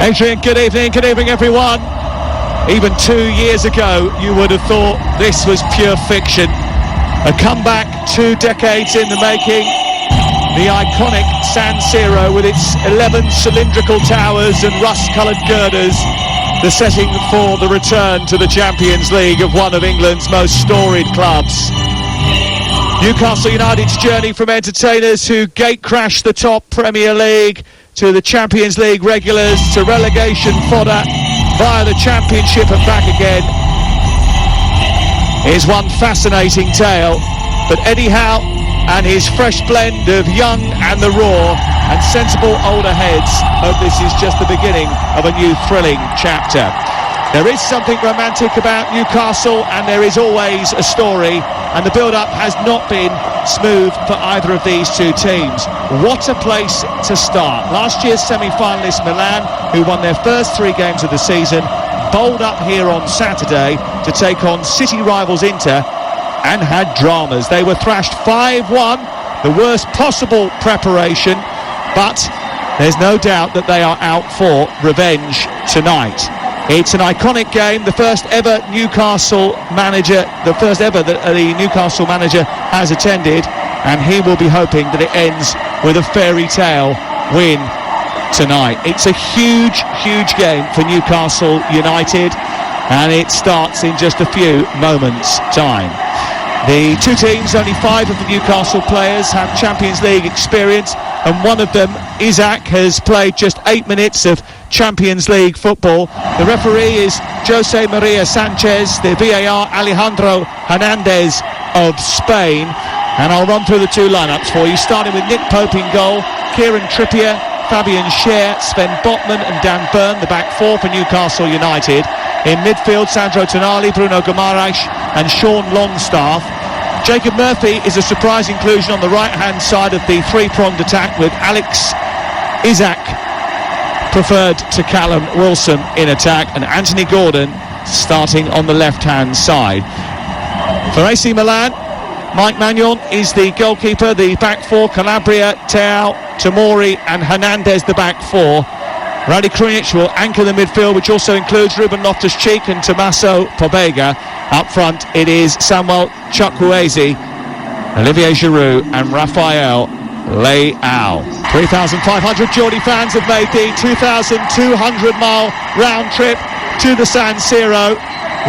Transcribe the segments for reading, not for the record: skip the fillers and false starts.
Adrian, good evening everyone. Even 2 years ago you would have thought this was pure fiction. A comeback 2 decades in the making. The iconic San Siro with its 11 cylindrical towers and rust-coloured girders, the setting for the return to the Champions League of one of England's most storied clubs. Newcastle United's journey from entertainers who gate-crashed the top Premier League to the Champions League regulars to relegation fodder via the Championship and back again is one fascinating tale. But Eddie Howe and his fresh blend of young and the raw and sensible older heads hope this is just the beginning of a new thrilling chapter. There is something romantic about Newcastle, and there is always a story, and the build-up has not been smooth for either of these two teams. What a place to start. Last year's semi-finalist Milan, who won their first 3 games of the season, bowled up here on Saturday to take on city rivals Inter and had dramas. They were thrashed 5-1, the worst possible preparation, but there's no doubt that they are out for revenge tonight. It's an iconic game, the first ever Newcastle manager has attended, and he will be hoping that it ends with a fairy tale win tonight. It's a huge game for Newcastle United, and it starts in just a few moments' time. The two teams, only 5 of the Newcastle players have Champions League experience, and one of them, Isaac, has played just 8 minutes of Champions League football. The referee is Jose Maria Sanchez, the VAR Alejandro Hernandez of Spain. And I'll run through the 2 lineups for you, starting with Nick Pope in goal, Kieran Trippier, Fabian Schär, Sven Botman and Dan Burn, the back 4 for Newcastle United. In midfield, Sandro Tonali, Bruno Guimaraes and Sean Longstaff. Jacob Murphy is a surprise inclusion on the right-hand side of the 3-pronged attack, with Alex Isak preferred to Callum Wilson in attack, and Anthony Gordon starting on the left-hand side. For AC Milan, Mike Maignan is the goalkeeper, the back 4, Calabria, Teao, Tomori and Hernandez the back 4. Radi Krunic will anchor the midfield, which also includes Ruben Loftus-Cheek and Tommaso Pobega. Up front it is Samuel Chukwueze, Olivier Giroud and Rafael Leao. 3,500 Geordie fans have made the 2,200-mile round trip to the San Siro.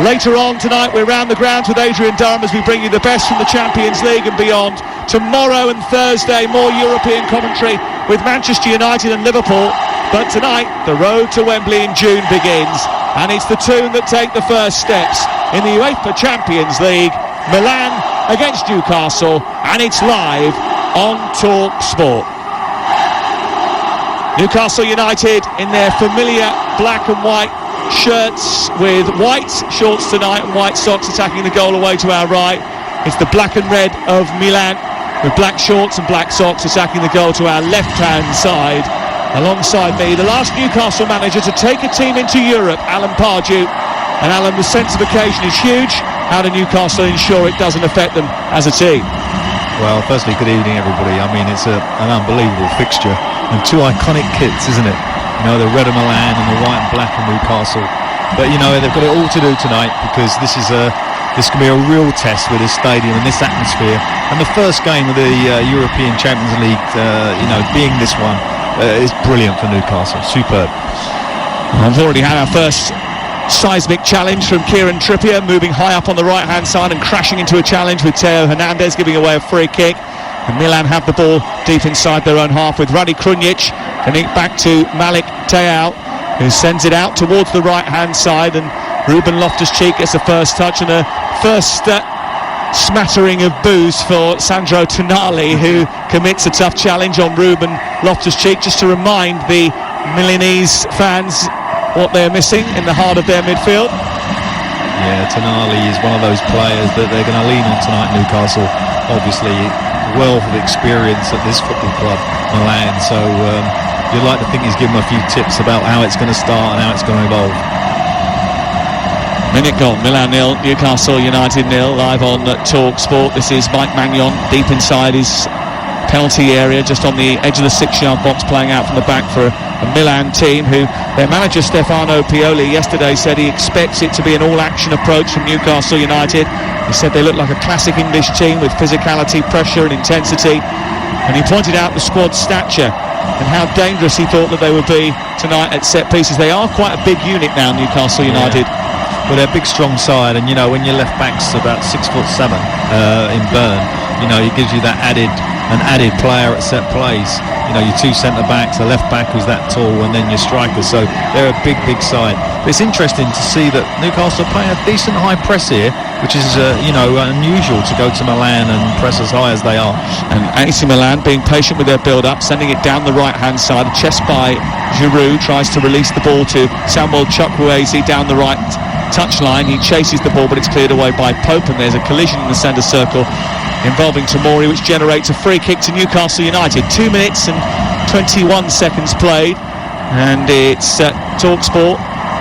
Later on tonight we're round the grounds with Adrian Durham as we bring you the best from the Champions League and beyond. Tomorrow and Thursday more European commentary with Manchester United and Liverpool. But tonight the road to Wembley in June begins, and it's the two that take the first steps in the UEFA Champions League. Milan against Newcastle, and it's live on TalkSport. Newcastle United in their familiar black and white shirts with white shorts tonight and white socks, attacking the goal away to our right. It's the black and red of Milan with black shorts and black socks attacking the goal to our left-hand side. Alongside me, the last Newcastle manager to take a team into Europe, Alan Pardew. And Alan, the sense of occasion is huge. How do Newcastle ensure it doesn't affect them as a team? Well, firstly, good evening, everybody. I mean, it's an unbelievable fixture, and 2 iconic kits, isn't it? You know, the red of Milan and the white and black of Newcastle. But, you know, they've got it all to do tonight, because this can be a real test with this stadium and this atmosphere. And the first game of the European Champions League, being this one, is brilliant for Newcastle. Superb. I've already had our first seismic challenge from Kieran Trippier, moving high up on the right hand side and crashing into a challenge with Theo Hernandez giving away a free kick. And Milan have the ball deep inside their own half with Radi Krunic, and it back to Malik Teao, who sends it out towards the right hand side, and Ruben Loftus-Cheek gets the first touch, and a first smattering of boos for Sandro Tonali, who commits a tough challenge on Ruben Loftus-Cheek, just to remind the Milanese fans what they're missing in the heart of their midfield. Yeah, Tonali is one of those players that they're going to lean on tonight, Newcastle. Obviously, wealth of experience at this football club, Milan, so you'd like to think he's given them a few tips about how it's going to start and how it's going to evolve. Minute gone, Milan 0, Newcastle United 0, live on TalkSport. This is Mike Maignan deep inside his penalty area, just on the edge of the 6-yard box, playing out from the back for a Milan team who their manager Stefano Pioli yesterday said he expects it to be an all-action approach from Newcastle United. He said they look like a classic English team with physicality, pressure and intensity, and he pointed out the squad's stature and how dangerous he thought that they would be tonight at set pieces. They are quite a big unit now, Newcastle United. Well, they're a big, strong side, and when your left back's about 6'7" in Byrne, it gives you that added player at set plays. Your two centre backs, a left back who's that tall, and then your striker. So they're a big side. But it's interesting to see that Newcastle are playing a decent high press here, which is unusual to go to Milan and press as high as they are. And AC Milan being patient with their build-up, sending it down the right-hand side. A chest by Giroud tries to release the ball to Samuel Chukwueze down the right touchline. He chases the ball, but it's cleared away by Pope, and there's a collision in the centre circle involving Tomori, which generates a free kick to Newcastle United. 2 minutes and 21 seconds played, and it's TalkSport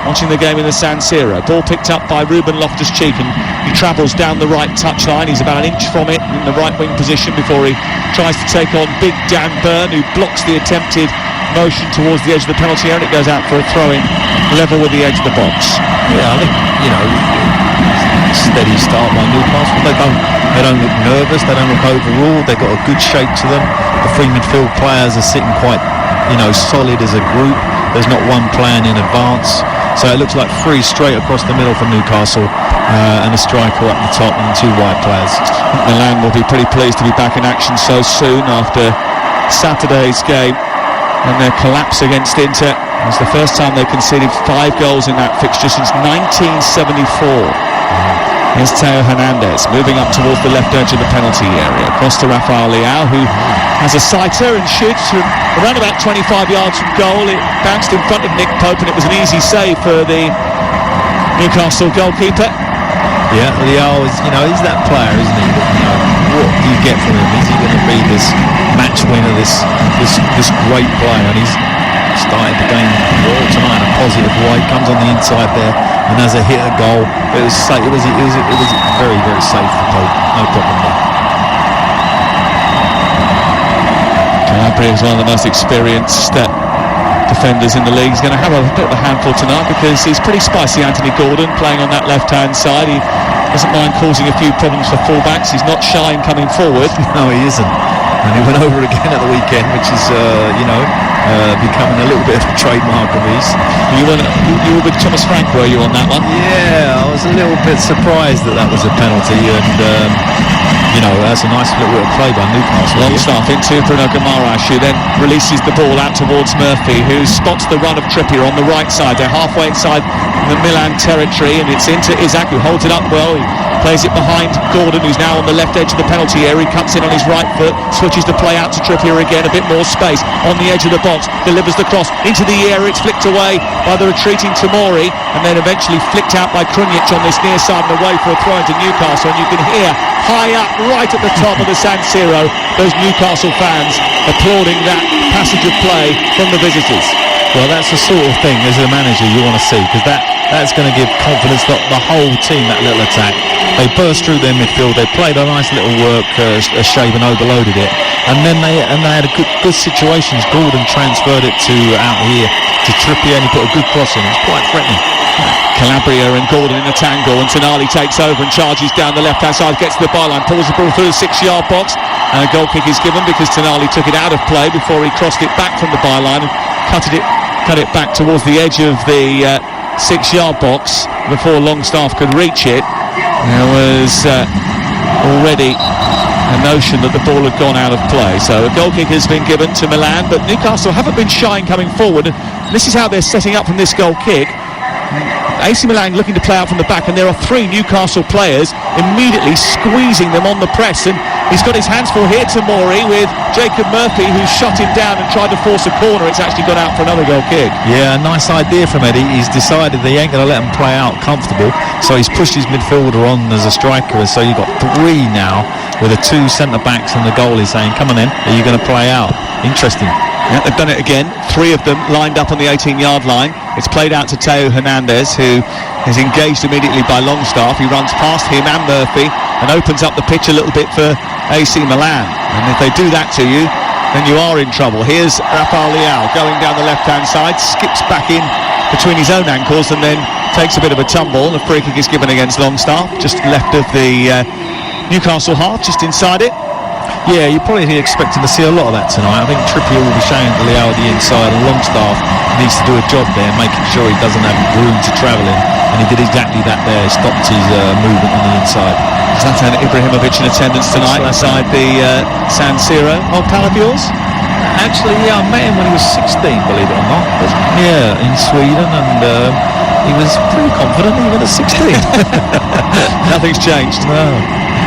watching the game in the San Siro. Ball picked up by Ruben Loftus-Cheek, and he travels down the right touchline. He's about an inch from it in the right wing position before he tries to take on big Dan Byrne, who blocks the attempted motion towards the edge of the penalty area, and it goes out for a throw-in level with the edge of the box. Yeah, I think steady start by Newcastle. They don't look nervous, they don't look overawed, they've got a good shape to them. The three midfield players are sitting quite solid as a group. There's not one playing in advance, so it looks like three straight across the middle for Newcastle, and a striker up the top and two wide players. Milan will be pretty pleased to be back in action so soon after Saturday's game and their collapse against Inter. It was the first time they conceded 5 goals in that fixture since 1974. Here's Teo Hernandez moving up towards the left edge of the penalty area, across to Rafael Leao, who has a sighter and shoots from around about 25 yards from goal. It bounced in front of Nick Pope, and it was an easy save for the Newcastle goalkeeper. Yeah, Leao is, he's that player, isn't he? What do you get from him? Is he going to be this match winner, this great player? And he's started the game well tonight in a positive way. Comes on the inside there, and as a hit a goal, it was very, very safe for Pope. No problem there. Calabria is one of the most experienced defenders in the league. He's going to have a bit of a handful tonight because he's pretty spicy, Anthony Gordon, playing on that left-hand side. He doesn't mind causing a few problems for fullbacks. He's not shy in coming forward. No, he isn't. And he went over again at the weekend, which is, becoming a little bit of a trademark of his. You were with Thomas Frank, were you, on that one? Yeah, I was a little bit surprised that was a penalty, and that's a nice little bit of play by Newcastle. Longstaff into Bruno Guimaraes, who then releases the ball out towards Murphy, who spots the run of Trippier on the right side. They're halfway inside the Milan territory, and it's into Isak, who holds it up well. He plays it behind Gordon, who's now on the left edge of the penalty area. He cuts in on his right foot, switches the play out to Trippier again, a bit more space on the edge of the box, delivers the cross into the area. It's flicked away by the retreating Tomori, and then eventually flicked out by Krunic on this near side and away for a throw into Newcastle. And you can hear high up right at the top of the San Siro those Newcastle fans applauding that passage of play from the visitors. Well, that's the sort of thing as a manager you want to see, because that's going to give confidence to the whole team, that little attack. They burst through their midfield, they played a nice little work shave and overloaded it, and then they had a good situations. Gordon transferred it to out here to Trippier, and he put a good cross in. It's quite threatening. Calabria and Gordon in a tangle, and Tonali takes over and charges down the left hand side, gets to the byline, pulls the ball through the 6-yard box, and a goal kick is given because Tonali took it out of play before he crossed it back from the byline and cut it back towards the edge of the 6-yard box before Longstaff could reach it. There was already a notion that the ball had gone out of play, so a goal kick has been given to Milan, but Newcastle haven't been shy in coming forward, and this is how they're setting up from this goal kick. AC Milan looking to play out from the back, and there are 3 Newcastle players immediately squeezing them on the press, and he's got his hands full here, Tomori, with Jacob Murphy, who shot him down and tried to force a corner. It's actually gone out for another goal kick. Yeah, a nice idea from Eddie. He's decided that he ain't going to let him play out comfortable, so he's pushed his midfielder on as a striker, and so you've got 3 now with the 2 centre backs and the goalie saying, come on then, are you going to play out? Interesting. Yeah, they've done it again. 3 of them lined up on the 18-yard line. It's played out to Teo Hernandez, who is engaged immediately by Longstaff. He runs past him and Murphy and opens up the pitch a little bit for AC Milan. And if they do that to you, then you are in trouble. Here's Rafael Leao going down the left-hand side, skips back in between his own ankles and then takes a bit of a tumble. The free kick is given against Longstaff, just left of the Newcastle half, just inside it. Yeah, you're probably expecting to see a lot of that tonight. I think Trippier will be showing Leao the inside, and Longstaff needs to do a job there, making sure he doesn't have room to travel in. And he did exactly that there. He stopped his movement on the inside. Zlatan Ibrahimovic in attendance tonight inside the San Siro. Old pal of yours? Actually, yeah, I met him when he was 16, believe it or not. Yeah, in Sweden, and he was pretty confident even at 16. Nothing's changed. No.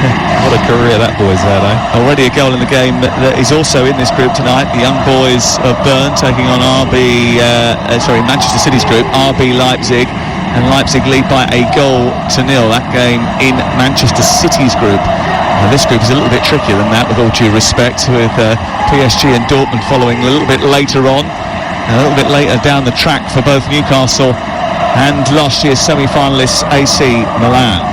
What a career that boy's had, eh? Already a goal in the game that is also in this group tonight. The young boys of Bern taking on Manchester City's group, RB Leipzig, and Leipzig lead by a 0-0. That game in Manchester City's group. This group is a little bit trickier than that, with all due respect, with PSG and Dortmund following a little bit later on, a little bit later down the track for both Newcastle and last year's semi-finalists AC Milan.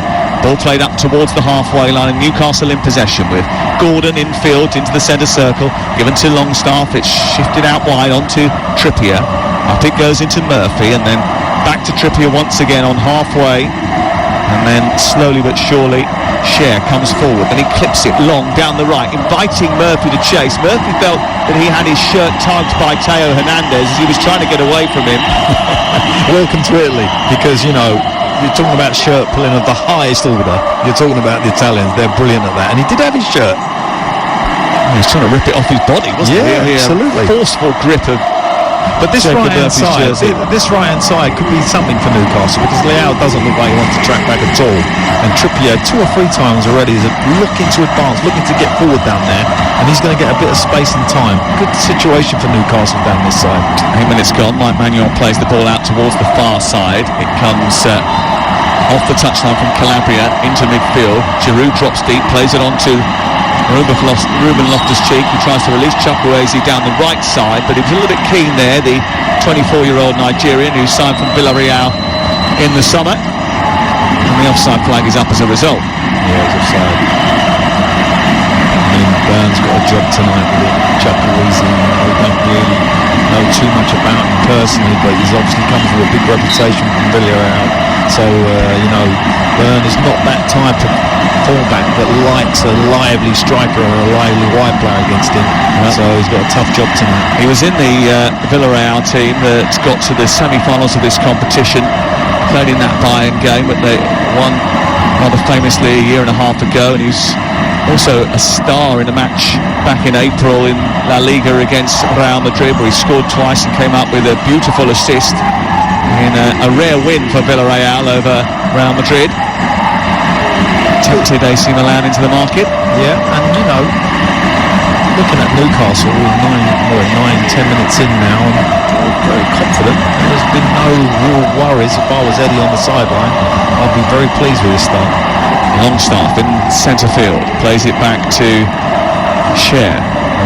Ball played up towards the halfway line and Newcastle in possession with Gordon in field into the centre circle, given to Longstaff. It's shifted out wide onto Trippier. Up it goes into Murphy and then back to Trippier once again on halfway, and then slowly but surely Cher comes forward and he clips it long down the right, inviting Murphy to chase. Murphy felt that he had his shirt tugged by Teo Hernandez as he was trying to get away from him. Welcome to Italy, because you're talking about shirt pulling of the highest order. You're talking about the Italians, they're brilliant at that. And he did have his shirt. He was trying to rip it off his body, wasn't he? Yeah, absolutely. Forceful grip of. But this right-hand side could be something for Newcastle, because Leao doesn't look like he wants to track back at all. And Trippier 2 or 3 times already is looking to advance, looking to get forward down there, and he's going to get a bit of space and time. Good situation for Newcastle down this side. 8 minutes gone. Mike Manuel plays the ball out towards the far side. It comes off the touchline from Calabria into midfield. Giroud drops deep, plays it on to Ruben Loftus-Cheek, who tries to release Chukwueze down the right side, but he was a little bit keen there, the 24-year-old Nigerian who signed from Villarreal in the summer, and the offside flag is up as a result. Yeah, it's offside. I mean, Burn's got a job tonight with it. Chukwueze, we don't really know too much about him personally, but he's obviously comes with a big reputation from Villarreal. So, Bern is not that type of fullback that likes a lively striker or a lively wide player against him. So he's got a tough job tonight. He was in the Villarreal team that got to the semi-finals of this competition, played in that Bayern game, but they won rather famously a year and a half ago, and he's also a star in a match back in April in La Liga against Real Madrid, where he scored twice and came up with a beautiful assist in a rare win for Villarreal over Real Madrid. Tempted AC Milan into the market. Yeah, and looking at Newcastle with 9-10 minutes in now, and very confident. There's been no real worries. If I was Eddie on the sideline, I'd be very pleased with this start. Longstaff in centre field plays it back to Cher.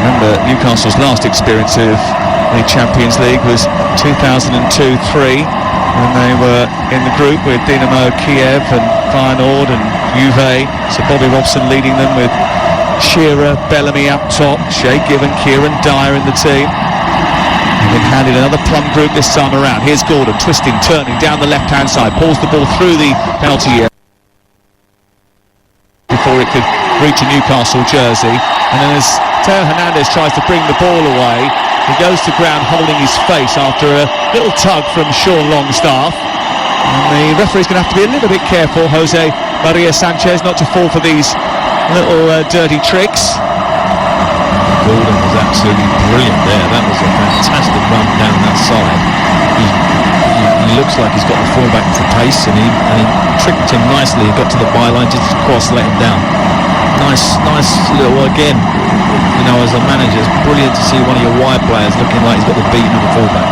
Remember, Newcastle's last experience of the Champions League was 2002-03, when they were in the group with Dinamo Kiev and Feyenoord and Juve. So Bobby Robson leading them with Shearer, Bellamy up top, Shea Given, Kieran Dyer in the team. And they've handed another plum group this time around. Here's Gordon twisting, turning down the left-hand side, pulls the ball through the penalty area before it could reach a Newcastle jersey. And then as Teo Hernandez tries to bring the ball away, he goes to ground holding his face after a little tug from Sean Longstaff. And the referee's going to have to be a little bit careful, Jose Maria Sanchez, not to fall for these little dirty tricks. Gordon was absolutely brilliant there. That was a fantastic run down that side. He looks like he's got the fullback to pace, and he tricked him nicely. He got to the byline, just cross, let him down. Nice little, again, as a manager, it's brilliant to see one of your wide players looking like he's got the beat of the fullback.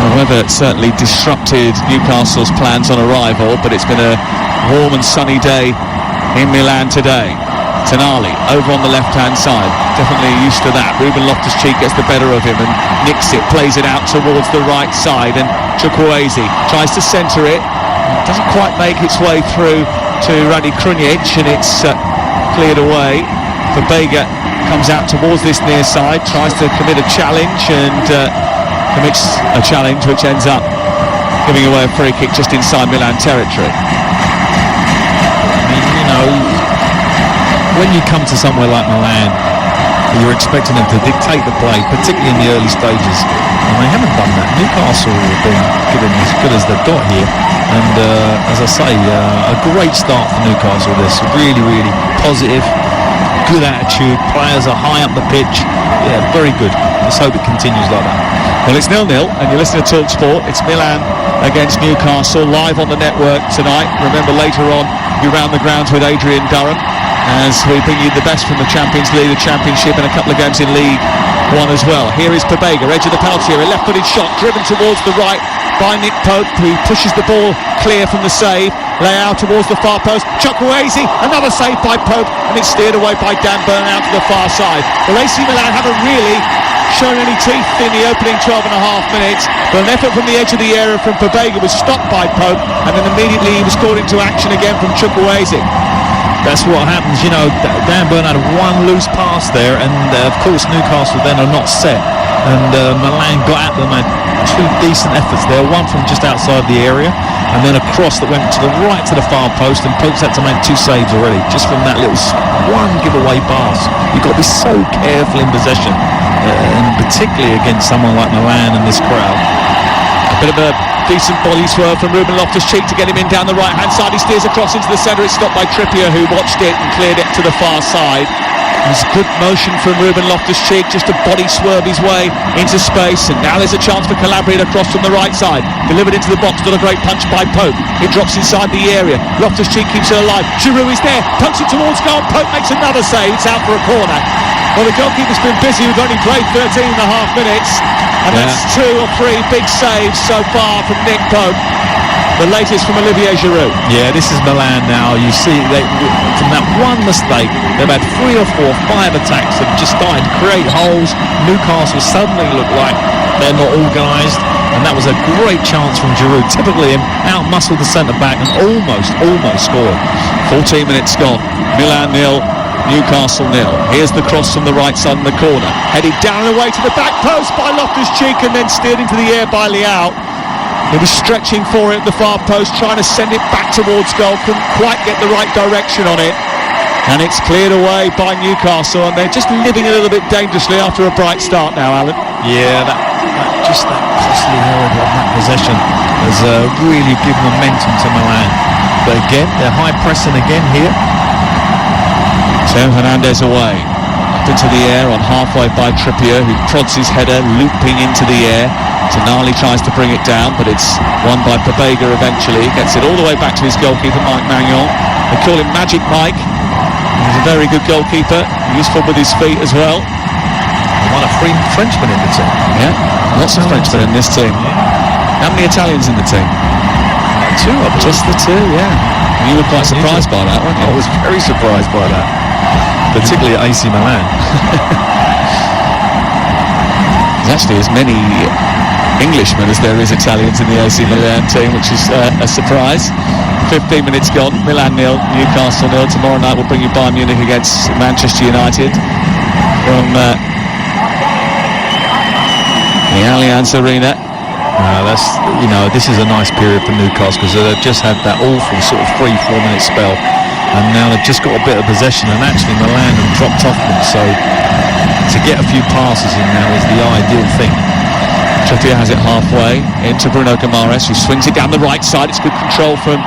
The weather certainly disrupted Newcastle's plans on arrival, but it's been a warm and sunny day in Milan today. Tonali over on the left-hand side, definitely used to that. Ruben Loftus-Cheek gets the better of him and nicks it, plays it out towards the right side, and Chukwueze tries to centre it, doesn't quite make its way through to Radi Krunic, and it's cleared away. Verbega comes out towards this near side, tries to commit a challenge, and commits a challenge which ends up giving away a free kick just inside Milan territory. When you come to somewhere like Milan, you're expecting them to dictate the play, particularly in the early stages, and they haven't done that. Newcastle have been given as good as they've got here, and as I say, a great start for Newcastle. This really, really positive, good attitude. Players are high up the pitch. Yeah, very good. Let's hope it continues like that. Well, it's 0-0, and you're listening to TalkSport. It's Milan against Newcastle, live on the network tonight. Remember, later on, you round the grounds with Adrian Durham, as we bring you the best from the Champions League, the Championship, and a couple of games in League One as well. Here is Verbega, edge of the penalty area, left-footed shot, driven towards the right by Nick Pope, who pushes the ball clear from the save. Lay out towards the far post. Chukwueze, another save by Pope, and it's steered away by Dan Burn out to the far side. Well, AC Milan haven't really shown any teeth in the opening 12 and a half minutes, but an effort from the edge of the area from Verbega was stopped by Pope, and then immediately he was called into action again from Chukwueze. That's what happens, Dan Burn had one loose pass there, and of course Newcastle then are not set, and Milan got at them, had two decent efforts there, one from just outside the area, and then a cross that went to the right to the far post, and Pope's had to make two saves already, just from that little one giveaway pass. You've got to be so careful in possession, and particularly against someone like Milan and this crowd. A bit of a decent body swerve from Ruben Loftus-Cheek to get him in down the right-hand side. He steers across into the centre. It's stopped by Trippier, who watched it and cleared it to the far side. There's good motion from Ruben Loftus-Cheek, just to body swerve his way into space, and now there's a chance for Calabria to cross from the right side. Delivered into the box, not a great punch by Pope. It drops inside the area. Loftus-Cheek keeps it alive. Giroud is there, pokes it towards goal. Pope makes another save. It's out for a corner. Well, the goalkeeper's been busy. We've only played 13 and a half minutes, and that's 2 or 3 big saves so far from Nick Pope. The latest from Olivier Giroud. Yeah, this is Milan now. You see, from that one mistake, they've had 3 or 4, 5 attacks that just started to create holes. Newcastle suddenly look like they're not organised, and that was a great chance from Giroud. Typically, him out-muscled the centre-back and almost scored. 14 minutes gone. Milan 0. Newcastle 0. Here's the cross from the right side in the corner. Headed down and away to the back post by Loftus-Cheek, and then steered into the air by Leao. He was stretching for it at the far post, trying to send it back towards goal. Couldn't quite get the right direction on it. And it's cleared away by Newcastle, and they're just living a little bit dangerously after a bright start now, Alan. Yeah, that costly error on that possession has really given momentum to Milan. But again, they're high pressing again here. Theo Hernandez away, up into the air on halfway by Trippier, who prods his header, looping into the air. Tonali tries to bring it down, but it's won by Verbega eventually. Gets it all the way back to his goalkeeper, Mike Magnon. They call him Magic Mike. He's a very good goalkeeper, useful with his feet as well. One of 3 Frenchmen in the team. Yeah, lots of Frenchmen in this team. How many Italians in the team? 2, I believe. Just the 2, yeah. You were quite surprised by that, weren't you? I was very surprised by that, particularly at AC Milan. There's actually as many Englishmen as there is Italians in the AC Milan team, which is a surprise. 15 minutes gone. Milan 0, Newcastle 0. Tomorrow night we'll bring you Bayern Munich against Manchester United from the Allianz Arena. This is a nice period for Newcastle, because they've just had that awful sort of 3-4 minute spell, and now they've just got a bit of possession, and actually Milan have dropped off them, so to get a few passes in now is the ideal thing. Trippier has it halfway into Bruno Guimaraes, who swings it down the right side. It's good control from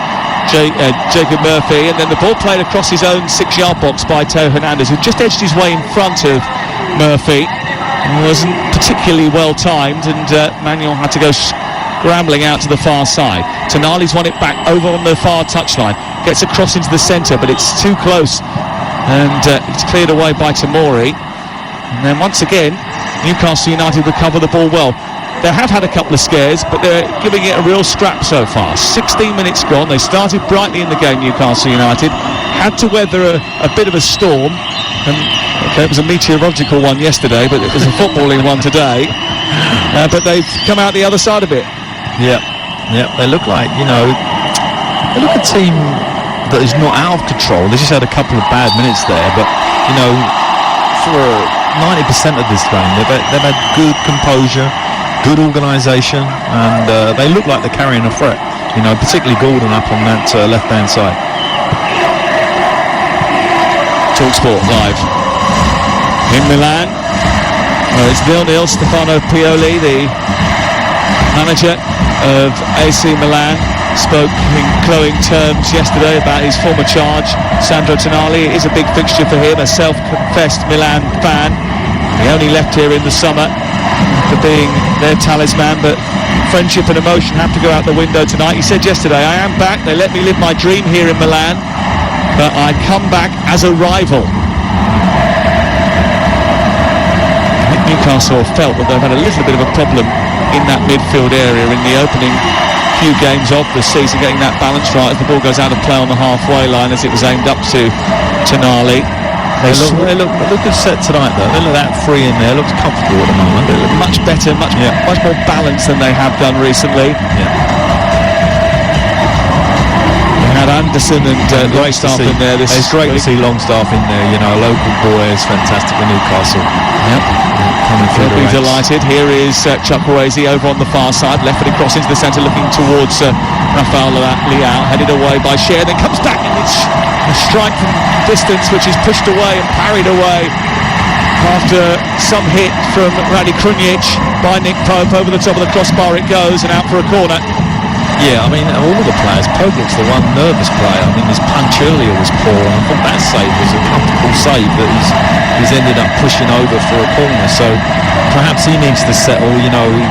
Jacob Murphy, and then the ball played across his own 6-yard box by Theo Hernandez, who just edged his way in front of Murphy. It wasn't particularly well timed, and Manuel had to go scrambling out to the far side. Tonali's won it back over on the far touchline, gets across into the centre, but it's too close, and it's cleared away by Tomori. And then once again, Newcastle United recover the ball well. They have had a couple of scares, but they're giving it a real scrap so far. 16 minutes gone. They started brightly in the game, Newcastle United. had to weather a bit of a storm, and okay, it was a meteorological one yesterday, but it was a footballing one today. But they've come out the other side of it. Yeah, they look like, they look a team that is not out of control. They just had a couple of bad minutes there, but for 90% of this game, they've had good composure, good organisation, and they look like they're carrying a threat. Particularly Gordon up on that left-hand side. TalkSport live in Milan. It's 0-0. Stefano Pioli, the manager of AC Milan, spoke in glowing terms yesterday about his former charge, Sandro Tonali. It is a big fixture for him, a self-confessed Milan fan. He only left here in the summer for being their talisman, but friendship and emotion have to go out the window tonight. He said yesterday, I am back, they let me live my dream here in Milan, but I come back as a rival. I think Newcastle felt that they've had a little bit of a problem in that midfield area in the opening few games of the season, getting that balance right as the ball goes out of play on the halfway line as it was aimed up to Tonali. They look good set tonight though. They look that free in there, looks comfortable at the moment. They look much better, much more balanced than they have done recently. They had Anderson and Longstaff in there. It's great to see Longstaff in there, a local boy is fantastic for Newcastle. He'll be delighted. Here is Chukwueze over on the far side, left-footed cross into the centre, looking towards Rafael Leao, headed away by Shear, then comes back, and it's a strike from distance which is pushed away and parried away after some hit from Radi Krunic by Nick Pope. Over the top of the crossbar it goes and out for a corner. Yeah, I mean, all of the players, Pope looks the one nervous player. I mean, his punch earlier was poor, and I thought that save was a comfortable save that he's ended up pushing over for a corner. So perhaps he needs to settle.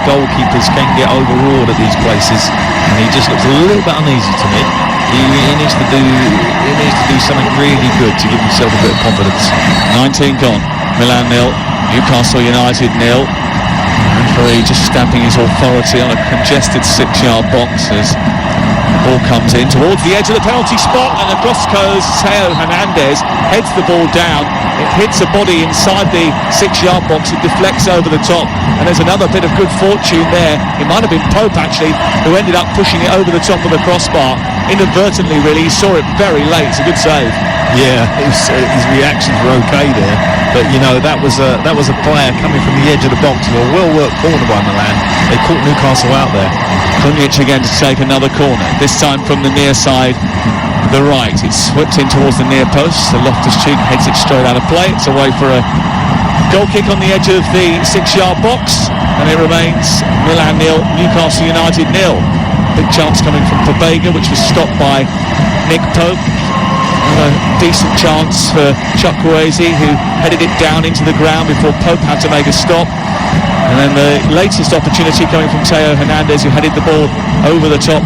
Goalkeepers can get overawed at these places, and he just looks a little bit uneasy to me. He needs to do something really good to give himself a bit of confidence. 19 gone. Milan 0, Newcastle United 0. Referee just stamping his authority on a congested 6-yard box as the ball comes in towards the edge of the penalty spot, and across goes Teo Hernandez, heads the ball down. It hits a body inside the 6-yard box. It deflects over the top, and there's another bit of good fortune there. It might have been Pope actually who ended up pushing it over the top of the crossbar inadvertently. Really, he saw it very late. It's a good save. Yeah, his reactions were okay there, but that was a player coming from the edge of the box. A well-worked corner by Milan. They caught Newcastle out there. Krunic again to take another corner, this time from the near side, the right. It's whipped in towards the near post. So Loftus-Cheek heads it straight out of play. It's away for a goal kick on the edge of the 6-yard box, and it remains Milan 0, Newcastle United 0. Big chance coming from Pobega, which was stopped by Nick Pope. A decent chance for Chukwueze, who headed it down into the ground before Pope had to make a stop. And then the latest opportunity coming from Teo Hernandez, who headed the ball over the top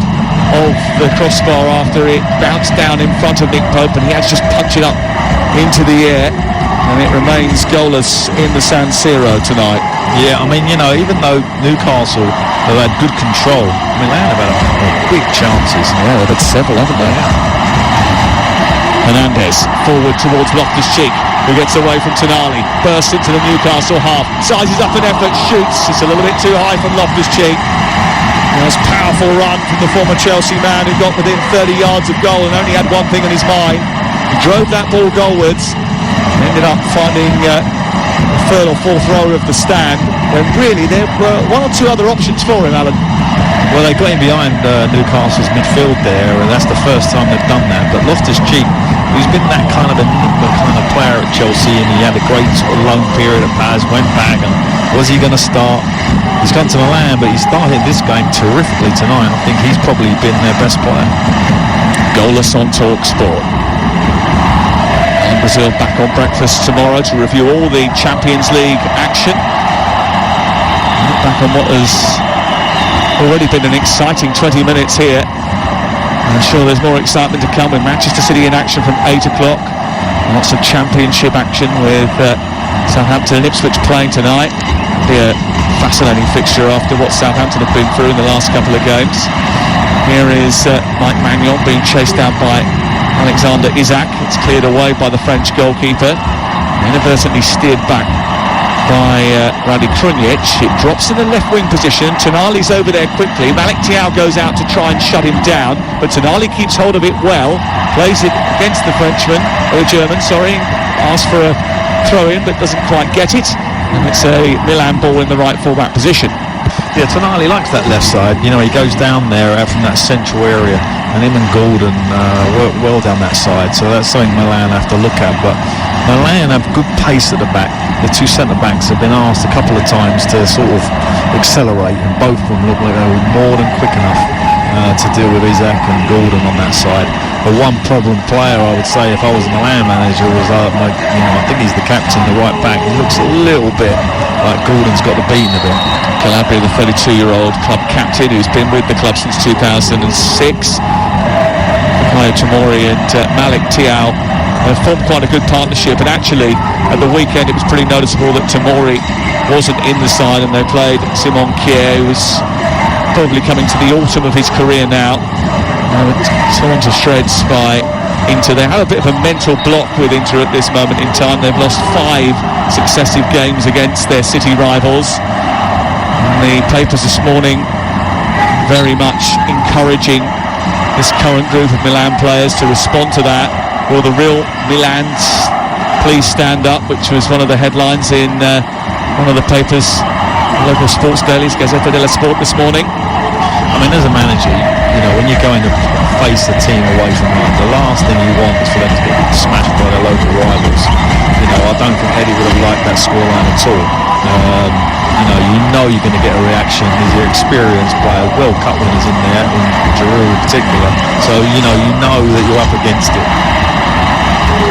of the crossbar after it bounced down in front of Nick Pope, and he had to just punch it up into the air. And it remains goalless in the San Siro tonight. Yeah, I mean, even though Newcastle have had good control, Milan have had big chances. Yeah, they've had several, haven't they? Hernandez forward towards Loftus-Cheek, who gets away from Tonali, bursts into the Newcastle half, sizes up an effort, shoots. It's a little bit too high from Loftus-Cheek. Nice powerful run from the former Chelsea man who got within 30 yards of goal and only had one thing on his mind. He drove that ball goalwards and ended up finding the third or fourth row of the stand, when really there were one or two other options for him, Alan. Well, they got him behind Newcastle's midfield there, and that's the first time they've done that. But Loftus-Cheek, who's been that kind of enigma kind of player at Chelsea, and he had a great sort of loan period at Paz, went back, and was he going to start? He's gone to Milan, but he started this game terrifically tonight. I think he's probably been their best player. Goalless on TalkSport. And Brazil back on breakfast tomorrow to review all the Champions League action. Look back on what has already been an exciting 20 minutes here. I'm sure there's more excitement to come with Manchester City in action from 8 o'clock. Lots of championship action with Southampton and Ipswich playing tonight. It'll be a fascinating fixture after what Southampton have been through in the last couple of games. Here is Mike Maignan being chased down by Alexander Isak. It's cleared away by the French goalkeeper. Inadvertently steered back by Radi Krunic. It drops in the left wing position. Tonali's over there quickly. Malik Thiaw goes out to try and shut him down, but Tonali keeps hold of it well, plays it against the Frenchman, or the German, sorry, asks for a throw in but doesn't quite get it, and it's a Milan ball in the right full-back position. Yeah, Tonali likes that left side. You know, he goes down there out from that central area, and him and Gordon work well down that side, so that's something Milan have to look at. But Milan have good pace at the back. The two centre-backs have been asked a couple of times to sort of accelerate, and both of them look like they were more than quick enough to deal with Isak and Gordon on that side. The one problem player, I would say, if I was a Milan manager, was I think he's the captain, the right back. He looks a little bit like Gordon's got the beating of him. Calabria, the 32-year-old club captain, who's been with the club since 2006. Fikayo Tomori and Malik Thiaw have formed quite a good partnership, and actually at the weekend it was pretty noticeable that Tomori wasn't in the side, and they played Simon Kjær, who was probably coming to the autumn of his career now. Torn to shreds by Inter. They had a bit of a mental block with Inter at this moment in time. They've lost 5 successive games against their city rivals. And the papers this morning very much encouraging this current group of Milan players to respond to that. Will the real Milans please stand up, which was one of the headlines in one of the papers, local sports dailies, Gazzetta dello Sport this morning. I mean, as a manager, you know, when you're going to face a team away from home, the last thing you want is for them to get smashed by their local rivals. You know, I don't think Eddie would have liked that scoreline at all. You know you're going to get a reaction. These are experienced players, World Cup winners in there, in Giroud in particular. So, you know that you're up against it.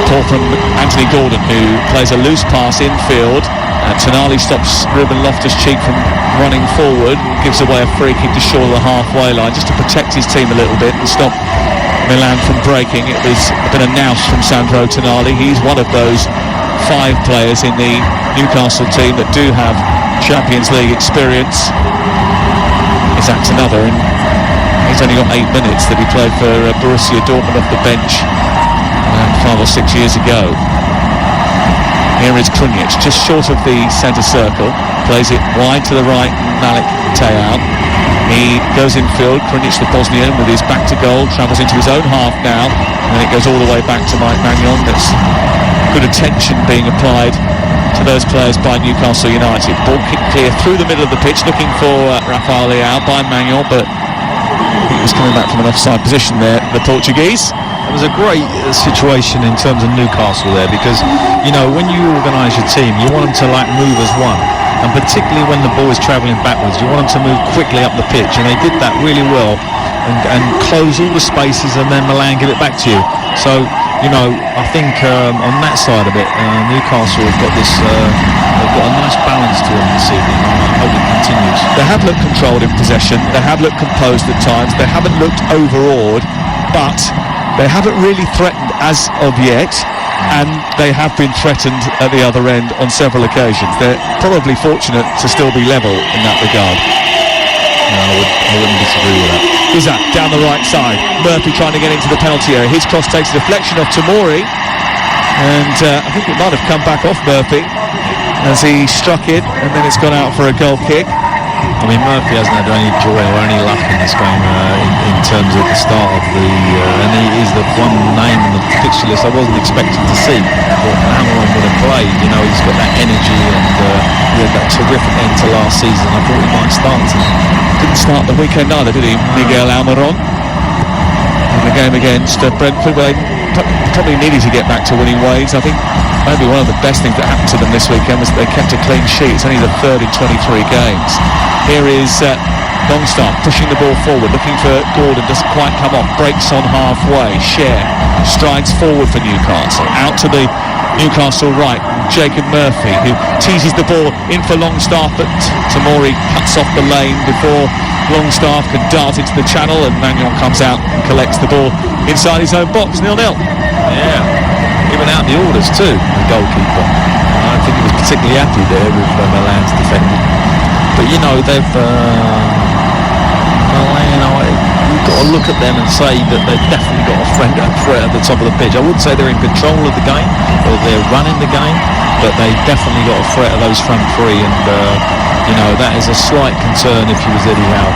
Ball from Anthony Gordon, who plays a loose pass infield. Tonali stops Ruben Loftus-Cheek from running forward, gives away a free kick to shore the halfway line just to protect his team a little bit and stop Milan from breaking. It was a bit of nous from Sandro Tonali. He's one of those 5 players in the Newcastle team that do have Champions League experience. Isak's another, and he's only got 8 minutes that he played for Borussia Dortmund off the bench 5 or 6 years ago. Here is Krunic, just short of the centre circle, plays it wide to the right, Malik Thiaw. He goes infield, Krunic the Bosnian with his back to goal, travels into his own half now, and it goes all the way back to Mike Maignan. That's good attention being applied to those players by Newcastle United. Ball kicked clear through the middle of the pitch, looking for Rafael Leao by Maignan, but he was coming back from an offside position there, the Portuguese. It was a great situation in terms of Newcastle there, because, you know, when you organise your team, you want them to move as one, and particularly when the ball is travelling backwards, you want them to move quickly up the pitch, and they did that really well and close all the spaces, and then Milan give it back to you. So, you know, I think on that side of it, Newcastle have got this, they've got a nice balance to them this evening, and I hope it continues. They have looked controlled in possession, they have looked composed at times, they haven't looked overawed, but they haven't really threatened as of yet, and they have been threatened at the other end on several occasions. They're probably fortunate to still be level in that regard. No, I wouldn't disagree with that. Isak down the right side. Murphy trying to get into the penalty area. His cross takes a deflection off Tomori, and I think it might have come back off Murphy as he struck it, and then it's gone out for a goal kick. I mean, Murphy hasn't had any joy or any luck in this game in terms of the start of the... and he is the one name on the fixture list I wasn't expecting to see. I thought Hamilton would have played. You know, he's got that energy, and he had that terrific end to last season. I thought he might start tonight. Didn't start the weekend either, did he? Miguel Almiron. In the game against Brentford, where they probably needed to get back to winning ways. I think maybe one of the best things that happened to them this weekend was that they kept a clean sheet. It's only the 3rd in 23 games. Here is Longstaff pushing the ball forward, looking for Gordon, doesn't quite come off, breaks on halfway. Cher strides forward for Newcastle, out to the Newcastle right, Jacob Murphy, who teases the ball in for Longstaff, but Tomori cuts off the lane before Longstaff can dart into the channel, and Maignan comes out and collects the ball inside his own box, 0-0. Yeah, giving out the orders too, the goalkeeper. I don't think he was particularly happy there with Milan's defending. But, you know, they've... Milan, you've got to look at them and say that they've definitely got a threat at the top of the pitch. I wouldn't say they're in control of the game or they're running the game, but they definitely got a threat of those front three, and that is a slight concern if you was Eddie Howe.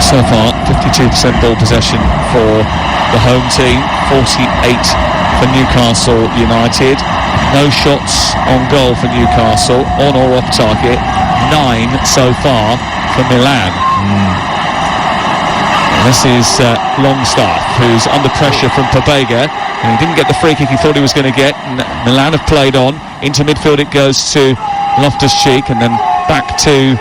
So far, 52% ball possession for the home team, 48 for Newcastle United. No shots on goal for Newcastle, on or off target. 9 so far for Milan. This is Longstaff, who's under pressure from Pobega, and he didn't get the free kick he thought he was going to get. Milan have played on. Into midfield it goes to Loftus-Cheek, and then back to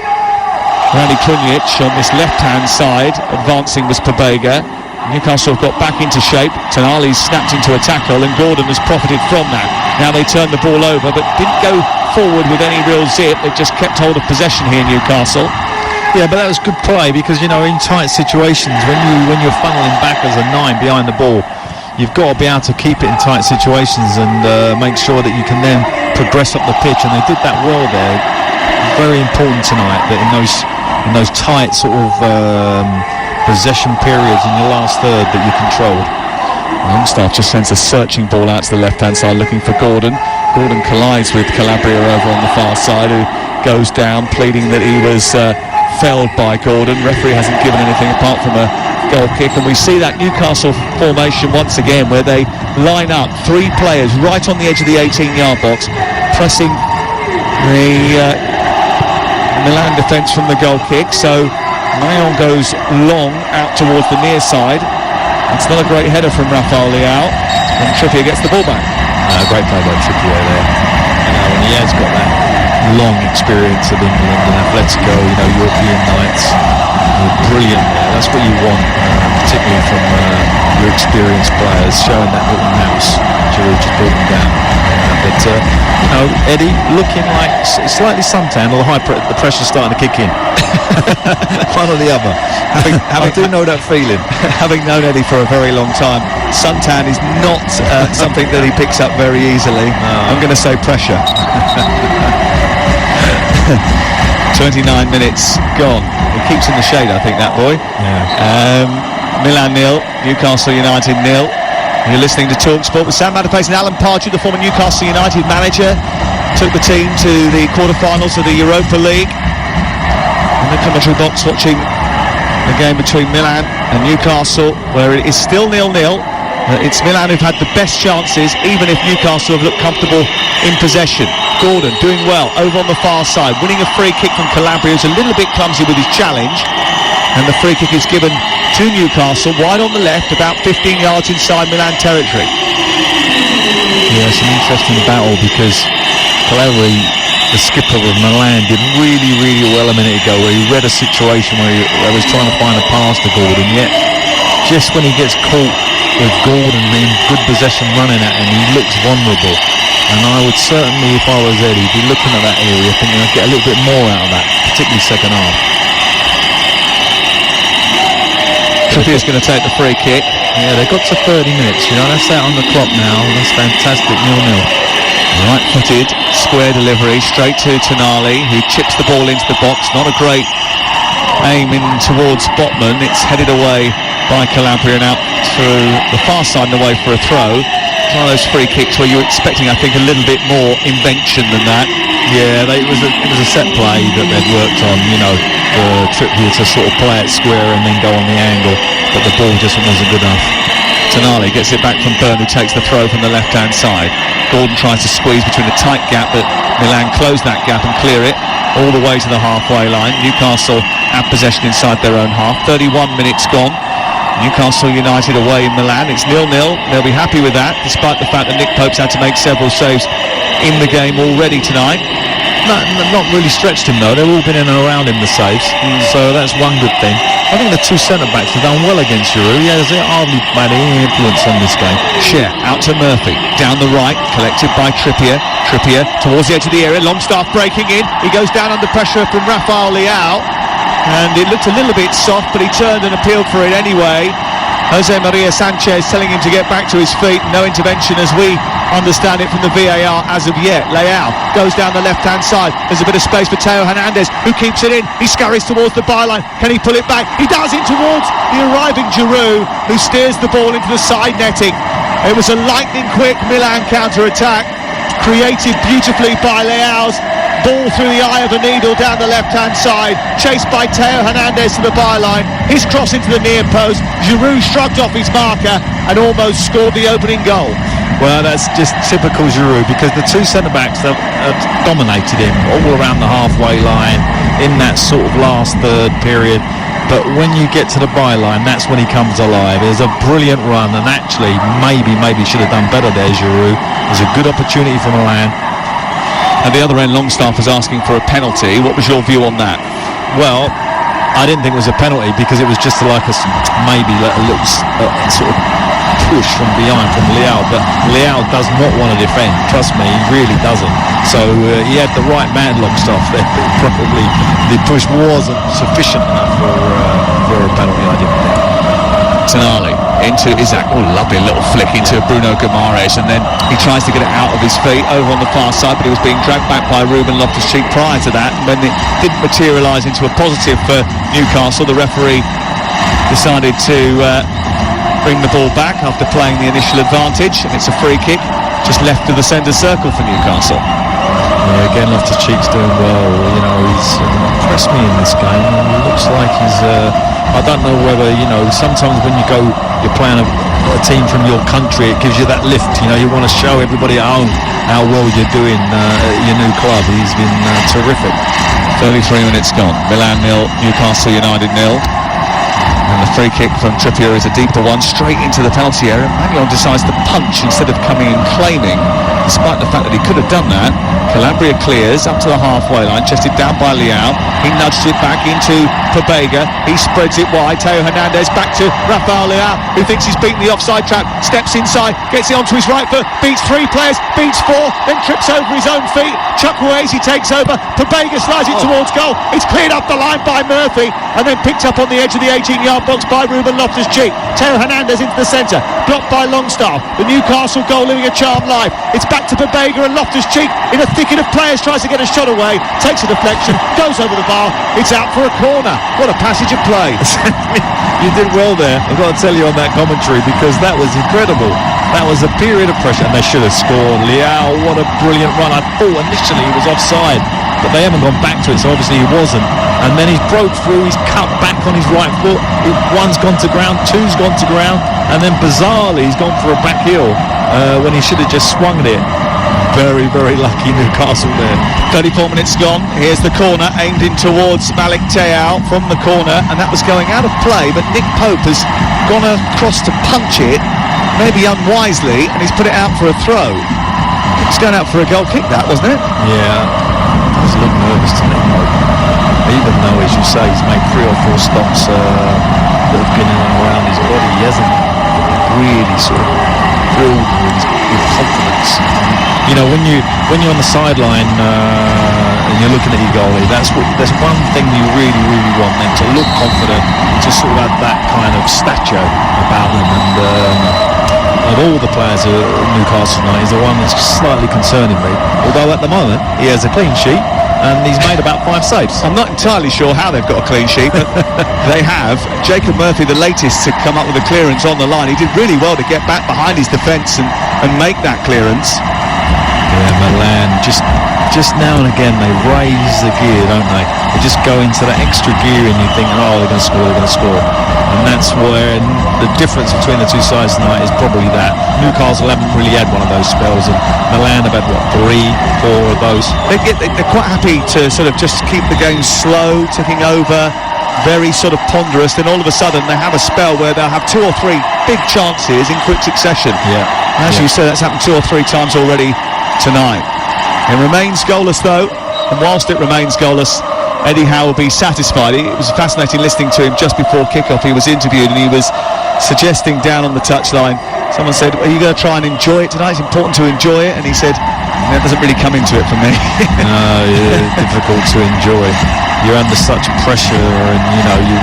Rani Krunic on this left-hand side. Advancing was Pobega. Newcastle have got back into shape. Tonali's snapped into a tackle, and Gordon has profited from that. Now they turn the ball over, but didn't go forward with any real zip. They've just kept hold of possession here, Newcastle. Yeah, but that was good play, because in tight situations, when you're funneling back as a 9 behind the ball, you've got to be able to keep it in tight situations and make sure that you can then progress up the pitch, and they did that well there. Very important tonight that in those tight sort of possession periods in your last third that you controlled. Longstaff just sends a searching ball out to the left-hand side looking for Gordon. Gordon collides with Calabria over on the far side, who goes down pleading that he was felled by Gordon. Referee hasn't given anything apart from a goal kick, and we see that Newcastle formation once again where they line up 3 players right on the edge of the 18-yard box, pressing the Milan defence from the goal kick. So Mayon goes long out towards the near side. It's not a great header from Rafael Leao, and Trippier gets the ball back. Great play by Trippier there. And he has got that long experience of England and Atletico, European nights. Brilliant there. That's what you want, particularly from your experienced players, showing that little mouse. Giroud just brought them down. But Eddie looking like slightly suntanned, or the pressure's starting to kick in. One or the other. I do know that feeling. Having known Eddie for a very long time, suntan is not something that he picks up very easily. No. I'm going to say pressure. 29 minutes gone. He keeps in the shade, I think, that boy. Yeah. Milan 0, Newcastle United 0. You're listening to TalkSport with Sam Matterface and Alan Pardew, the former Newcastle United manager. Took the team to the quarter-finals of the Europa League. In the commentary box watching the game between Milan and Newcastle, where it is still 0-0. It's Milan who've had the best chances, even if Newcastle have looked comfortable in possession. Gordon doing well over on the far side, winning a free kick from Calabria, who's a little bit clumsy with his challenge, and the free kick is given to Newcastle wide on the left, about 15 yards inside Milan territory. Yeah, it's an interesting battle, because Calabria, the skipper of Milan, did really, really well a minute ago, where he read a situation where he was trying to find a pass to Gordon, yet just when he gets caught with Gordon in good possession running at him, he looks vulnerable. And I would certainly, if I was Eddie, be looking at that area, thinking I'd get a little bit more out of that, particularly second half. Trippier's going to take the free kick. Yeah, they got to 30 minutes, that's that on the clock now. That's fantastic, 0-0. Right-footed, square delivery, straight to Tonali, who chips the ball into the box. Not a great aim in towards Botman. It's headed away by Calabria and out through the far side and away for a throw. It's one of those free kicks where you're expecting, I think, a little bit more invention than that. Yeah, it was a set play that they'd worked on, for Trippier to sort of play it square and then go on the angle, but the ball just wasn't good enough. Tonali gets it back from Byrne, who takes the throw from the left-hand side. Gordon tries to squeeze between a tight gap, but Milan close that gap and clear it all the way to the halfway line. Newcastle have possession inside their own half. 31 minutes gone. Newcastle United away in Milan. It's 0-0. They'll be happy with that, despite the fact that Nick Pope's had to make several saves in the game already tonight. Not really stretched him though. They've all been in and around him, the saves. So that's one good thing. I think the 2 centre-backs have done well against Giroud. He has hardly had any influence on this game. Scher out to Murphy, down the right, collected by Trippier. Trippier towards the edge of the area. Longstaff breaking in. He goes down under pressure from Rafael Leao, and it looked a little bit soft, but he turned and appealed for it anyway. Jose Maria Sanchez telling him to get back to his feet. No intervention as we understand it from the VAR as of yet. Leao goes down the left-hand side. There's a bit of space for Teo Hernandez, who keeps it in. He scurries towards the byline. Can he pull it back? He does, in towards the arriving Giroud, who steers the ball into the side netting. It was a lightning-quick Milan counter-attack, created beautifully by Leao's ball through the eye of a needle down the left-hand side, chased by Teo Hernandez to the byline. His cross into the near post. Giroud shrugged off his marker and almost scored the opening goal. Well, that's just typical Giroud, because the two centre-backs have dominated him all around the halfway line in that sort of last third period. But when you get to the byline, that's when he comes alive. It was a brilliant run, and actually maybe should have done better there, Giroud. It was a good opportunity for Milan. At the other end, Longstaff was asking for a penalty. What was your view on that? Well, I didn't think it was a penalty, because it was just like a little sort of push from behind from Leao. But Leao does not want to defend. Trust me, he really doesn't. So he had the right man, Longstaff, there. But probably the push wasn't sufficient enough for a penalty, I didn't think. Tonali into Isaac. Oh, lovely little flick into Bruno Guimaraes, and then he tries to get it out of his feet over on the far side, but he was being dragged back by Ruben Loftus-Cheek prior to that. And when it didn't materialise into a positive for Newcastle, the referee decided to bring the ball back after playing the initial advantage, and it's a free kick just left of the centre circle for Newcastle. Yeah, again, Loftus-Cheek's doing well. You know, he's impressed me in this game. He looks like he's I don't know whether, you know, sometimes when you're playing a team from your country, it gives you that lift. You know, you want to show everybody at home how well you're doing at your new club. He's been terrific. 33 minutes gone. Milan 0, Newcastle United 0. And the free kick from Trippier is a deeper one, straight into the penalty area. Manuel decides to punch instead of coming and claiming, despite the fact that he could have done that. Calabria clears up to the halfway line, chested down by Leao. He nudged it back into Pobega. He spreads it wide. Teo Hernandez back to Rafael Leao, who thinks he's beaten the offside trap. Steps inside, gets it onto his right foot, beats 3 players, beats 4, then trips over his own feet. Chukwueze takes over. Pobega slides it towards goal. It's cleared up the line by Murphy, and then picked up on the edge of the 18-yard box by Ruben Loftus-Cheek. Teo Hernandez into the centre, blocked by Longstaff. The Newcastle goal living a charmed life. It's back to Pobega, and Loftus-Cheek in a thicket of players tries to get a shot away, takes a deflection, goes over the bar. It's out for a corner. What a passage of play. You did well there, I've got to tell you, on that commentary, because that was incredible. That was a period of pressure, and they should have scored. Leao, what a brilliant run. I thought initially he was offside, but they haven't gone back to it, so obviously he wasn't. And then he's broke through, he's cut back on his right foot. One's gone to ground, two's gone to ground, and then bizarrely he's gone for a back heel when he should have just swung at it. Very, very lucky Newcastle there. 34 minutes gone. Here's the corner aimed in towards Malik Teao from the corner, and that was going out of play, but Nick Pope has gone across to punch it, maybe unwisely, and he's put it out for a throw. It was going out for a goal kick, that, wasn't it? Yeah, I was a little nervous to Nick Pope, even though, as you say, he's made 3 or 4 stops that have been in and around his body. He hasn't really sort of thrilled with confidence. You know, when you're on the sideline and you're looking at your goalie, that's one thing you really, really want them to look confident, to sort of have that kind of stature about them. And of all the players at Newcastle tonight, he's the one that's slightly concerning me. Although at the moment he has a clean sheet and he's made about 5 saves. I'm not entirely sure how they've got a clean sheet, but they have. Jacob Murphy, the latest to come up with a clearance on the line. He did really well to get back behind his defence and make that clearance. Yeah, Milan, just now and again they raise the gear, don't they? They just go into that extra gear and you think, oh, they're going to score. And that's where the difference between the two sides tonight is probably that. Newcastle haven't really had one of those spells, and Milan have had, 3, 4 of those. They're quite happy to sort of just keep the game slow, ticking over, very sort of ponderous, then all of a sudden they have a spell where they'll have 2 or 3 big chances in quick succession. Yeah. As you said, that's happened 2 or 3 times already tonight. It remains goalless though, and whilst it remains goalless, Eddie Howe will be satisfied. It was fascinating listening to him just before kick-off. He was interviewed and he was suggesting down on the touchline, someone said, are you going to try and enjoy it tonight? It's important to enjoy it. And he said, that doesn't really come into it for me. No, yeah, difficult to enjoy. You're under such pressure, and you know you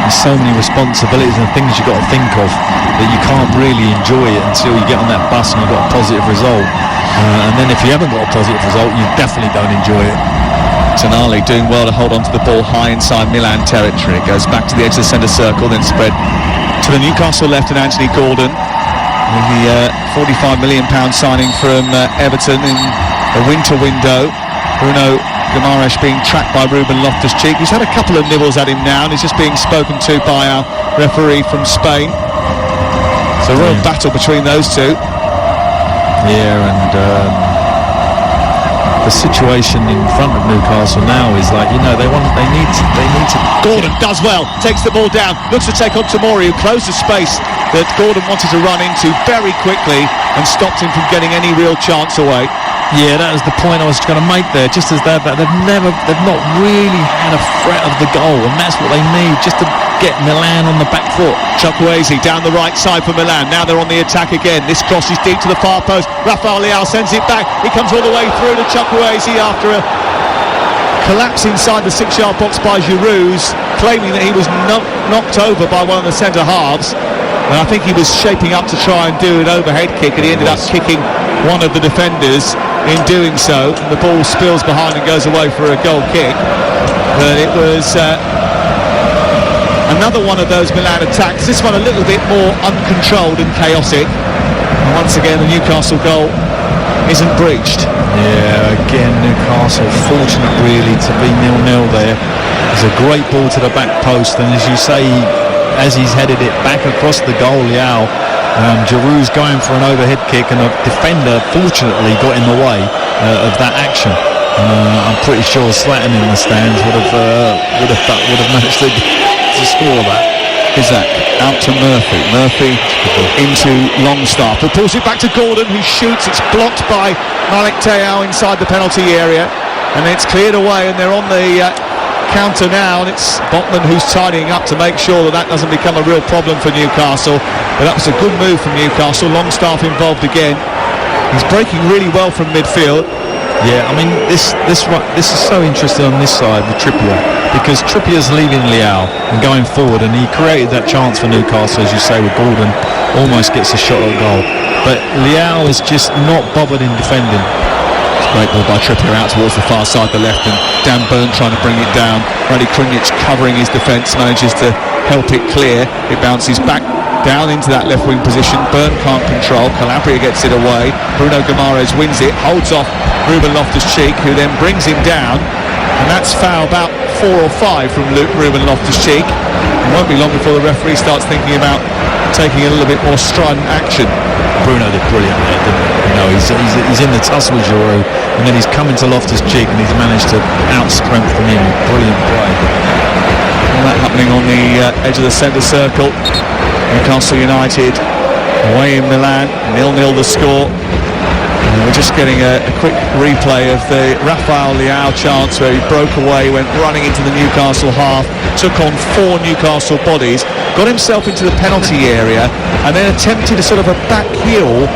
There's so many responsibilities and things you've got to think of that you can't really enjoy it until you get on that bus and you've got a positive result. And then if you haven't got a positive result, you definitely don't enjoy it. Tonali doing well to hold on to the ball high inside Milan territory. It goes back to the edge of the centre circle, then spread to the Newcastle left and Anthony Gordon. The £45 million signing from Everton in the winter window. Bruno Guimaraes being tracked by Ruben Loftus-Cheek. He's had a couple of nibbles at him now, and he's just being spoken to by our referee from Spain. It's a real battle between those two. Yeah, and the situation in front of Newcastle now is like, they need to. Gordon does well, takes the ball down, looks to take on Tomori, who closed the space that Gordon wanted to run into very quickly and stopped him from getting any real chance away. Yeah, that was the point I was going to make there. Just as they've not really had a threat of the goal, and that's what they need, just to get Milan on the back foot. Chukwueze down the right side for Milan. Now they're on the attack again. This cross is deep to the far post. Rafael Leao sends it back. He comes all the way through to Chukwueze after a collapse inside the 6-yard box by Giroud, claiming that he was knocked over by one of the centre halves. And I think he was shaping up to try and do an overhead kick, and he ended up kicking one of the defenders in doing so. And the ball spills behind and goes away for a goal kick. But it was another one of those Milan attacks. This one a little bit more uncontrolled and chaotic. And once again, the Newcastle goal isn't breached. Yeah, again, Newcastle fortunate really to be 0-0 there. It's a great ball to the back post, and as you say, as he's headed it back across the goal, Leao, Giroud's going for an overhead kick, and a defender fortunately got in the way of that action. I'm pretty sure Zlatan in the stands would have managed to score that. Isaac out to Murphy. Murphy into Longstaff, who pulls it back to Gordon, who shoots. It's blocked by Malik Teao inside the penalty area, and it's cleared away, and they're on the counter now, and it's Botman who's tidying up to make sure that doesn't become a real problem for Newcastle. But that was a good move from Newcastle. Longstaff involved again. He's breaking really well from midfield. Yeah, I mean, this is so interesting on this side with Trippier, because Trippier's leaving Leao and going forward, and he created that chance for Newcastle, as you say, with Gordon, almost gets a shot at goal. But Leao is just not bothered in defending. It's a great ball by Trippier out towards the far side, the left, and Dan Burn trying to bring it down. Radi Krunic covering his defence, manages to help it clear. It bounces back down into that left wing position. Burn can't control. Calabria gets it away. Bruno Guimaraes wins it, holds off Ruben Loftus-Cheek, who then brings him down, and that's foul about 4 or 5 from Ruben Loftus-Cheek. It won't be long before the referee starts thinking about taking a little bit more strident action. Bruno did brilliant there, didn't he? He's in the tussle with Giroud, and then he's coming to Loftus-Cheek, and he's managed to out-strengthen him. Brilliant play. All that happening on the edge of the centre circle. Newcastle United away in Milan, 0-0 the score. And we're just getting a quick replay of the Rafael Leao chance where he broke away, went running into the Newcastle half, took on 4 Newcastle bodies, got himself into the penalty area, and then attempted a sort of a back heel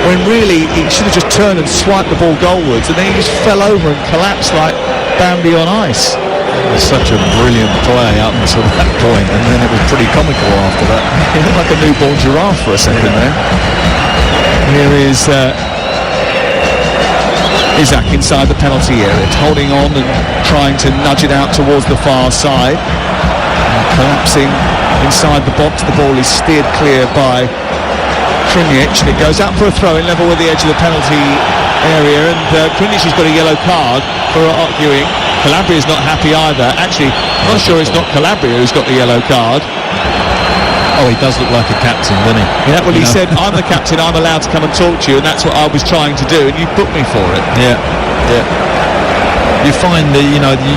when really he should have just turned and swiped the ball goalwards, and then he just fell over and collapsed like Bambi on ice. It was such a brilliant play up until that point, and then it was pretty comical after that. He looked like a newborn giraffe for a second there. Here is Isaac inside the penalty area, holding on and trying to nudge it out towards the far side. And collapsing inside the box, the ball is steered clear by Krunic. It goes out for a throw in level with the edge of the penalty area, and Krunic has got a yellow card for arguing. Calabria's not happy either. Actually, I'm not sure it's not Calabria who's got the yellow card. Oh, he does look like a captain, doesn't he? Yeah, well, he said, I'm the captain, I'm allowed to come and talk to you, and that's what I was trying to do, and you booked me for it. Yeah. You find that,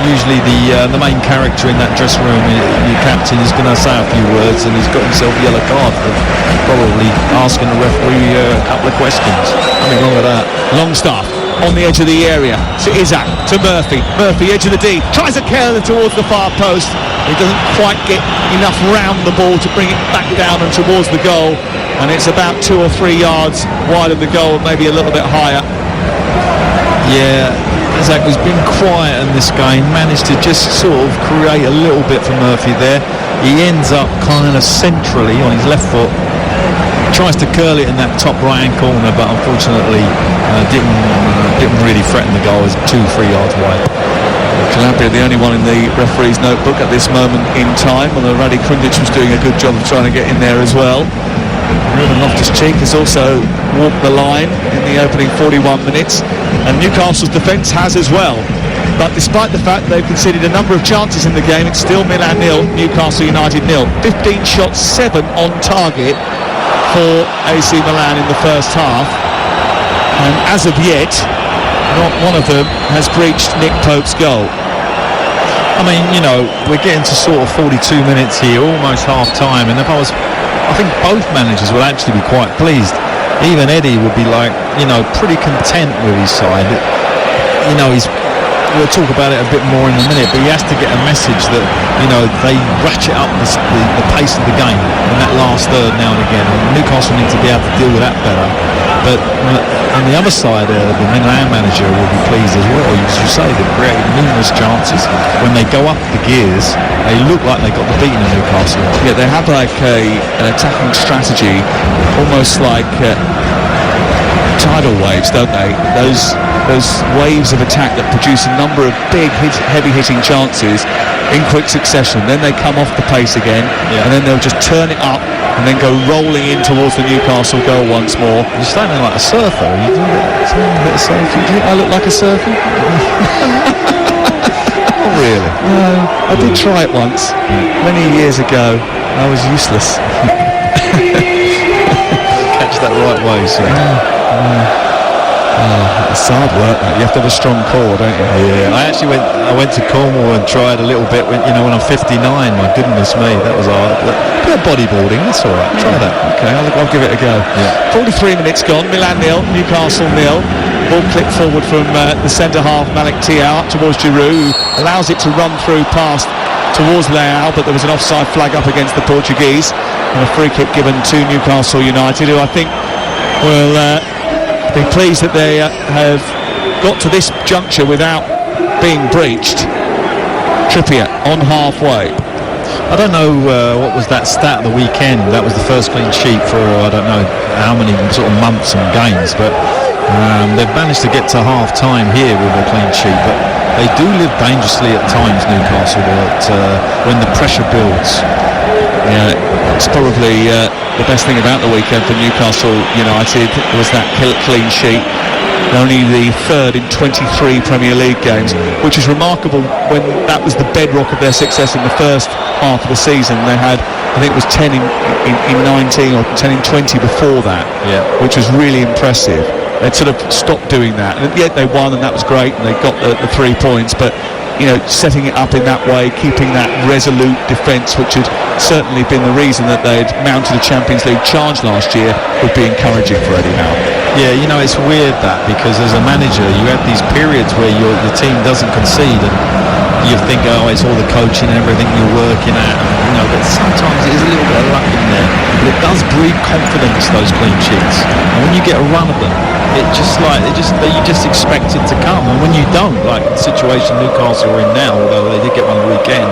usually the main character in that dressing room, your captain, is going to say a few words, and he's got himself a yellow card for probably asking the referee a couple of questions. Nothing wrong with that. Longstaff on the edge of the area to Isaac, to Murphy, edge of the D, tries to curl it towards the far post. He doesn't quite get enough round the ball to bring it back down and towards the goal, and it's about 2 or 3 yards wide of the goal, maybe a little bit higher. Yeah, Zach has been quiet in this game, managed to just sort of create a little bit for Murphy there. He ends up kind of centrally on his left foot, tries to curl it in that top right hand corner, but unfortunately didn't really threaten the goal. It was 2-3 yards wide. Calabria the only one in the referee's notebook at this moment in time, although Radi Krundic was doing a good job of trying to get in there as well. Ruben Loftus-Cheek has also walked the line in the opening 41 minutes, and Newcastle's defence has as well. But despite the fact they've conceded a number of chances in the game, it's still Milan 0, Newcastle United 0. 15 shots, 7 on target for AC Milan in the first half, and as of yet not one of them has breached Nick Pope's goal. I mean, you know, we're getting to sort of 42 minutes here, almost half time, and I think both managers will actually be quite pleased. Even Eddie would be like, you know, pretty content with his side. You know, we'll talk about it a bit more in a minute, but he has to get a message that, you know, they ratchet up the pace of the game in that last third now and again, and Newcastle need to be able to deal with that better. But on the other side, the Milan manager will be pleased as well. As you say, they've created numerous chances. When they go up the gears, they look like they got the beating of Newcastle. Yeah, they have like an attacking strategy, almost like tidal waves, don't they? Those waves of attack that produce a number of big, heavy-hitting chances in quick succession. Then they come off the pace again, and then they'll just turn it up and then go rolling in towards the Newcastle goal once more. You're standing like a surfer. You do a bit of surfing. Do you think I look like a surfer? Not really. No, I did try it once, many years ago. I was useless. Catch that right way, sir. It's hard work, mate. You have to have a strong core, don't you? Yeah, I went to Cornwall and tried a little bit when I'm 59. My goodness me, that was hard. A bit of bodyboarding, that's all right. Try that. Okay, I'll give it a go. Yeah. 43 minutes gone. Milan 0, Newcastle 0. Ball clipped forward from the centre half, Malik Thiaw, up towards Giroud, who allows it to run through past towards Leao, but there was an offside flag up against the Portuguese, and a free kick given to Newcastle United, who I think will be pleased that they have got to this juncture without being breached. Trippier on halfway. I don't know what was that stat of the weekend. That was the first clean sheet for I don't know how many sort of months and games, but they've managed to get to half time here with a clean sheet, but they do live dangerously at times, Newcastle, when the pressure builds. Yeah, it's probably the best thing about the weekend for Newcastle United was that clean sheet. Only the third in 23 Premier League games, which is remarkable when that was the bedrock of their success in the first half of the season. They had, I think it was 10 in 19 or 10 in 20 before that, which was really impressive. They'd sort of stopped doing that, and yet they won, and that was great, and they got the 3 points, but setting it up in that way, keeping that resolute defence, which had certainly been the reason that they'd mounted a Champions League charge last year, would be encouraging for Eddie Howe. Yeah, it's weird that, because as a manager you have these periods where your team doesn't concede and you think, oh, it's all the coaching and everything you're working at, but sometimes it is a little bit of luck in there, but it does breed confidence, those clean sheets, and when you get a run of them, you just expect it to come, and when you don't, like the situation Newcastle are in now, although they did get one the weekend,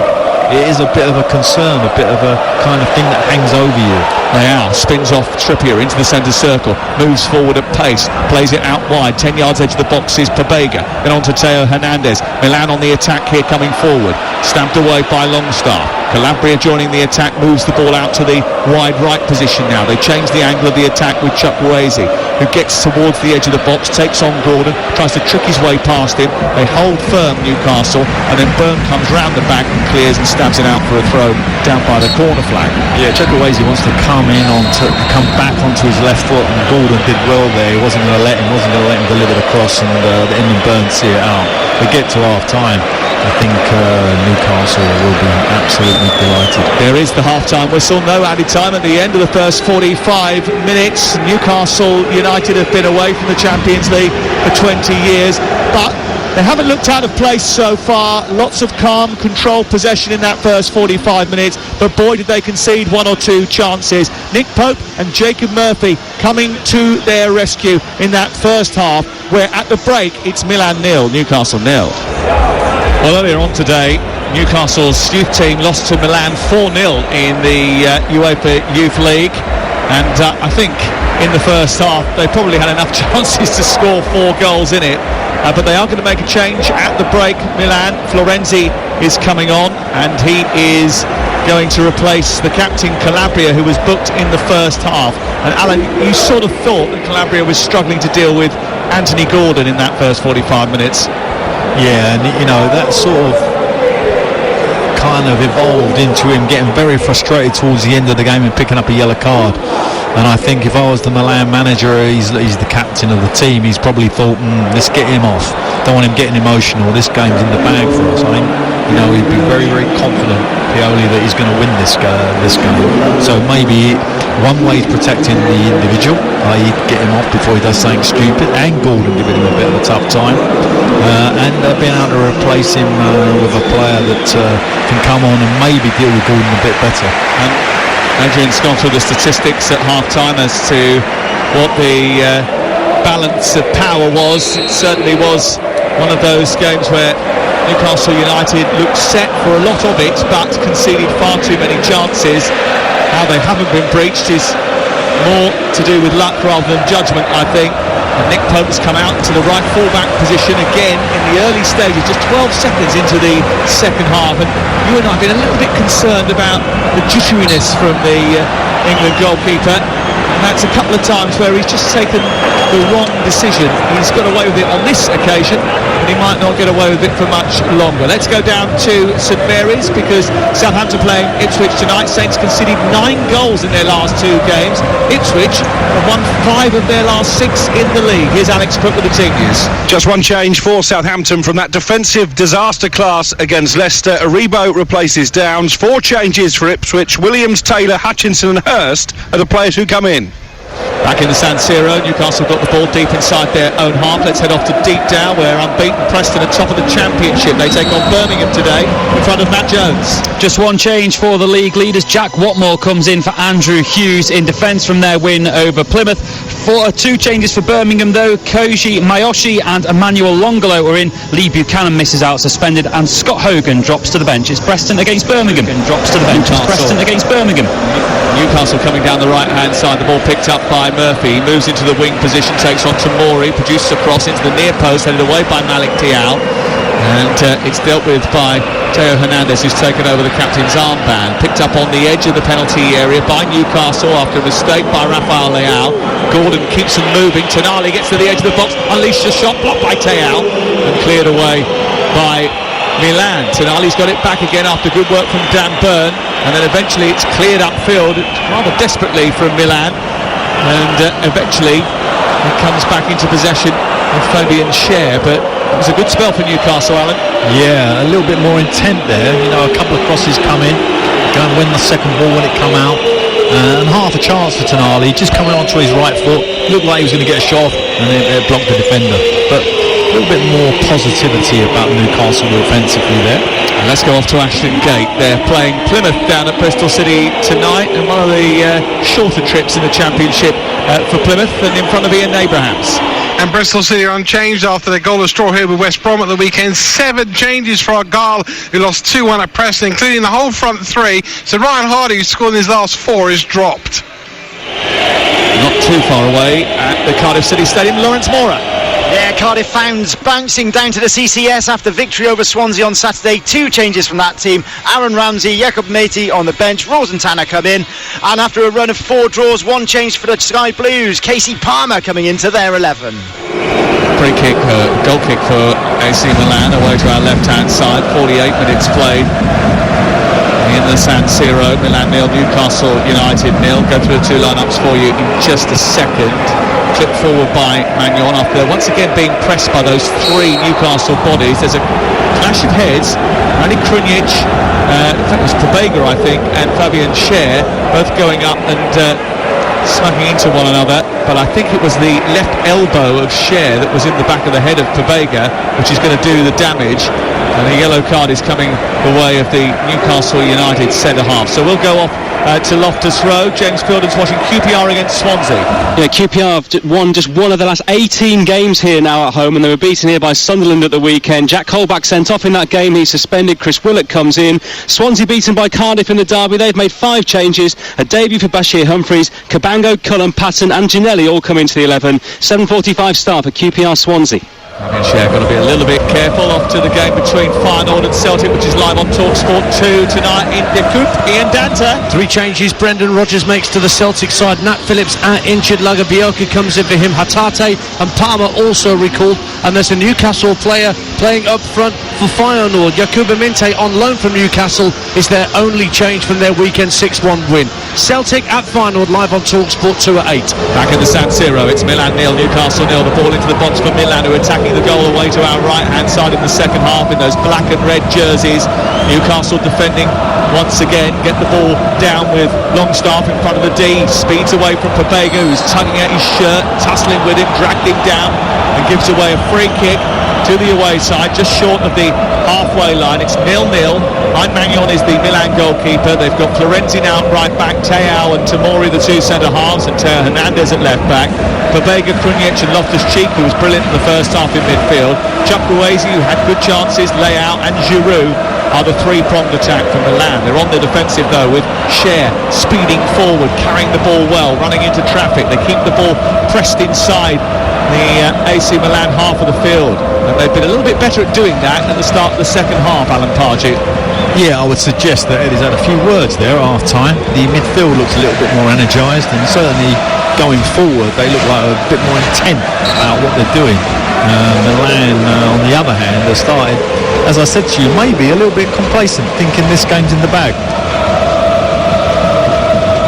it is a bit of a concern, a bit of a kind of thing that hangs over you. Leao spins off Trippier into the centre circle, moves forward at pace, plays it out wide, 10 yards edge of the box is Pabega, then on to Theo Hernandez. Milan on the attack here, coming forward, stamped away by Longstaff. Calabria joining the attack, moves the ball out to the wide right position now. They change the angle of the attack with Chukwueze, who gets towards the edge of the box, takes on Gordon, tries to trick his way past him. They hold firm, Newcastle, and then Byrne comes round the back and clears and stabs it out for a throw down by the corner flag. Yeah, Chukwueze wants to come back onto his left foot, and Gordon did well there. He wasn't going to let him deliver the cross, and Byrne see it out. They get to half time. I think Newcastle will be absolutely delighted. There is the half-time whistle, no added time at the end of the first 45 minutes. Newcastle United have been away from the Champions League for 20 years, but They haven't looked out of place so far. Lots of calm, controlled possession in that first 45 minutes, but boy did they concede one or two chances. Nick Pope and Jacob Murphy coming to their rescue in that first half, where at the break it's Milan 0, Newcastle 0. Well, earlier on today, Newcastle's youth team lost to Milan 4-0 in the UEFA Youth League, and I think in the first half they probably had enough chances to score 4 goals in it, but they are going to make a change at the break. Milan, Florenzi is coming on, and he is going to replace the captain Calabria, who was booked in the first half. And Alan, you sort of thought that Calabria was struggling to deal with Anthony Gordon in that first 45 minutes. Yeah, and you know, that sort of kind of evolved into him getting very frustrated towards the end of the game and picking up a yellow card. And I think if I was the Milan manager, he's the captain of the team, he's probably thought, let's get him off. Don't want him getting emotional. This game's in the bag for us. I think, you know, he'd be very, very confident, Pioli, that he's going to win this game. So maybe one way is protecting the individual, i.e. get him off before he does something stupid, and Gordon giving him a bit of a tough time, and being able to replace him with a player that can come on and maybe deal with Gordon a bit better. Adrian's gone through the statistics at half-time as to what the balance of power was. It certainly was one of those games where Newcastle United looked set for a lot of it, but conceded far too many chances. How they haven't been breached is more to do with luck rather than judgment, I think. And Nick Pope has come out to the right full-back position again in the early stages, just 12 seconds into the second half. And you and I have been a little bit concerned about the jitteriness from the England goalkeeper. And that's a couple of times where he's just taken the wrong decision. He's got away with it on this occasion, and he might not get away with it for much longer. Let's go down to St Mary's, because Southampton playing Ipswich tonight. Saints conceded 9 goals in their last 2 games. Ipswich have won 5 of their last 6 in the league. Here's Alex Cook with the team news. Just one change for Southampton from that defensive disaster class against Leicester. Aribo replaces Downs. 4 changes for Ipswich. Williams, Taylor, Hutchinson and Hurst are the players who come in. Back in the San Siro, Newcastle got the ball deep inside their own half. Let's head off to Deepdale, where unbeaten Preston are top of the Championship. They take on Birmingham today in front of Matt Jones. Just one change for the league leaders. Jack Watmore comes in for Andrew Hughes in defence from their win over Plymouth. 2 changes for Birmingham though. Koji Mayoshi and Emmanuel Longolo are in. Lee Buchanan misses out, suspended, and Scott Hogan drops to the bench. It's Preston against Birmingham. Newcastle coming down the right-hand side. The ball picked up by Murphy. He moves into the wing position, takes on to Mori, produces a cross into the near post, headed away by Malik Diaw. And it's dealt with by Teo Hernandez, who's taken over the captain's armband. Picked up on the edge of the penalty area by Newcastle after a mistake by Rafael Leao. Gordon keeps them moving. Tonali gets to the edge of the box, unleashes a shot, blocked by Teo, and cleared away by Milan. Tonali's got it back again after good work from Dan Burn, and then eventually it's cleared upfield rather desperately from Milan, and eventually it comes back into possession of Fabian Schär. But it was a good spell for Newcastle, Alan. Yeah, a little bit more intent there. You know, a couple of crosses come in, go and win the second ball when it come out, and half a chance for Tonali, just coming onto his right foot. Looked like he was going to get a shot, and it blocked the defender. But a little bit more positivity about Newcastle offensively there. And let's go off to Ashton Gate. They're playing Plymouth down at Bristol City tonight, and one of the shorter trips in the Championship for Plymouth, and in front of Ian Abrahams. And Bristol City are unchanged after their goalless draw here with West Brom at the weekend. 7 changes for Argyle, who lost 2-1 at Preston, including the whole front 3. So Ryan Hardy, who scored in his last 4, is dropped. Not too far away at the Cardiff City Stadium, Lawrence Mora. Yeah, Cardiff fans bouncing down to the CCS after victory over Swansea on Saturday. 2 changes from that team. Aaron Ramsey, Jakob Matey on the bench. Rosentanner come in. And after a run of 4 draws, 1 change for the Sky Blues. Casey Palmer coming into their 11. Free kick, goal kick for AC Milan away to our left-hand side. 48 minutes played in the San Siro. Milan 0, Newcastle United 0. Go through the 2 lineups for you in just a second. Clipped forward by Magnon after once again being pressed by those 3 Newcastle bodies. There's a clash of heads. Rani Krunic, in fact it was Pobega I think, and Fabian Schär both going up and smacking into one another, but I think it was the left elbow of Cher that was in the back of the head of Pabega, which is going to do the damage, and a yellow card is coming the way of the Newcastle United centre-half. So we'll go off to Loftus Road. James Fielden's watching QPR against Swansea. Yeah, QPR have won just one of the last 18 games here now at home, and they were beaten here by Sunderland at the weekend. Jack Colback sent off in that game, he's suspended. Chris Willett comes in. Swansea beaten by Cardiff in the derby. They've made 5 changes, a debut for Bashir Humphreys, Cabango, Cullen, Patton and Ginelli all come into the 11. 7:45 start for QPR Swansea. Cher got to be a little bit careful. Off to the game between Feyenoord and Celtic, which is live on TalkSport 2 tonight in the Coupe. Ian Danta. 3 changes Brendan Rodgers makes to the Celtic side. Nat Phillips out injured, Lagerbielke comes in for him, Hatate and Palmer also recalled, and there's a Newcastle player playing up front for Feyenoord. Yakuba Minte on loan from Newcastle is their only change from their weekend 6-1 win. Celtic at Feyenoord live on TalkSport 2 at 8. Back in the San Siro, it's Milan 0, Newcastle 0. The ball into the box for Milan, who are attacking the goal away to our right hand side in the second half in those black and red jerseys. Newcastle defending once again, get the ball down with Longstaff in front of the D, speeds away from Pabega, who's tugging at his shirt, tussling with him, dragged him down and gives away a free kick to the away side, just short of the halfway line. It's 0-0. Mike Magnon is the Milan goalkeeper. They've got Florenzi now at right back, Teao and Tamori the 2 centre-halves, and Teo Hernandez at left back. Pabega, Krunic and Loftus-Cheek, who was brilliant in the first half in midfield. Chukwueze, who had good chances, Leao and Giroud are the 3-pronged attack from Milan. They're on the defensive though, with Cher speeding forward, carrying the ball well, running into traffic. They keep the ball pressed inside the AC Milan half of the field, and they've been a little bit better at doing that at the start of the second half. Alan Pardew. Yeah, I would suggest that Eddie's had a few words there at half-time. The midfield looks a little bit more energised, and certainly going forward they look like a bit more intent about what they're doing. Milan, on the other hand, have started, as I said to you, maybe a little bit complacent, thinking this game's in the bag.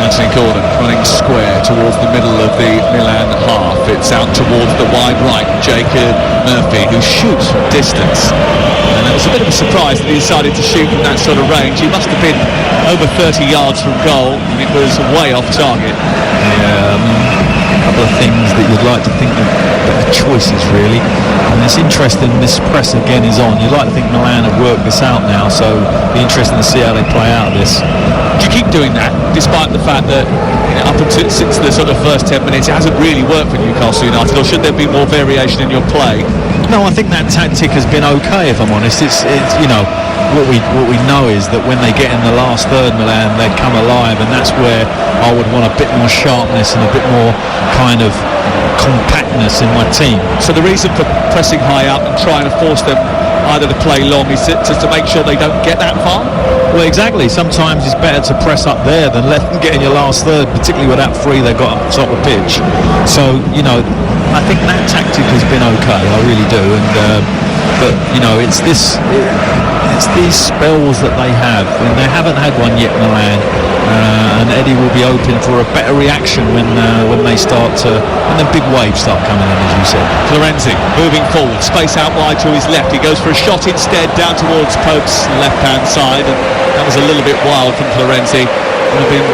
Anthony Gordon running square towards the middle of the Milan half. It's out towards the wide right, Jacob Murphy, who shoots from distance. And it was a bit of a surprise that he decided to shoot from that sort of range. He must have been over 30 yards from goal, and it was way off target. Yeah, a couple of things that you'd like to think of better choices, really. And it's interesting, this press again is on. You'd like to think Milan have worked this out now, so it'll be interesting to see how they play out of this. Do you keep doing that, despite the fact that up until since the sort of first 10 minutes it hasn't really worked for Newcastle United, or should there be more variation in your play? No, I think that tactic has been okay, if I'm honest. It's you know, what we know is that when they get in the last third, Milan, they come alive, and that's where I would want a bit more sharpness and a bit more kind of compactness in my team. So the reason for pressing high up and trying to force them either to play long is to make sure they don't get that far? Well, exactly. Sometimes it's better to press up there than let them get in your last third, particularly with that 3 they've got up the top of the pitch. So, you know, I think that tactic has been okay, I really do. And but, you know, it's these spells that they have, and they haven't had one yet, Milan. And Eddie will be open for a better reaction when they start to, when the big waves start coming in, as you said. Florenzi moving forward, space out wide to his left. He goes for a shot instead down towards Pope's left-hand side, and that was a little bit wild from Florenzi. Would have been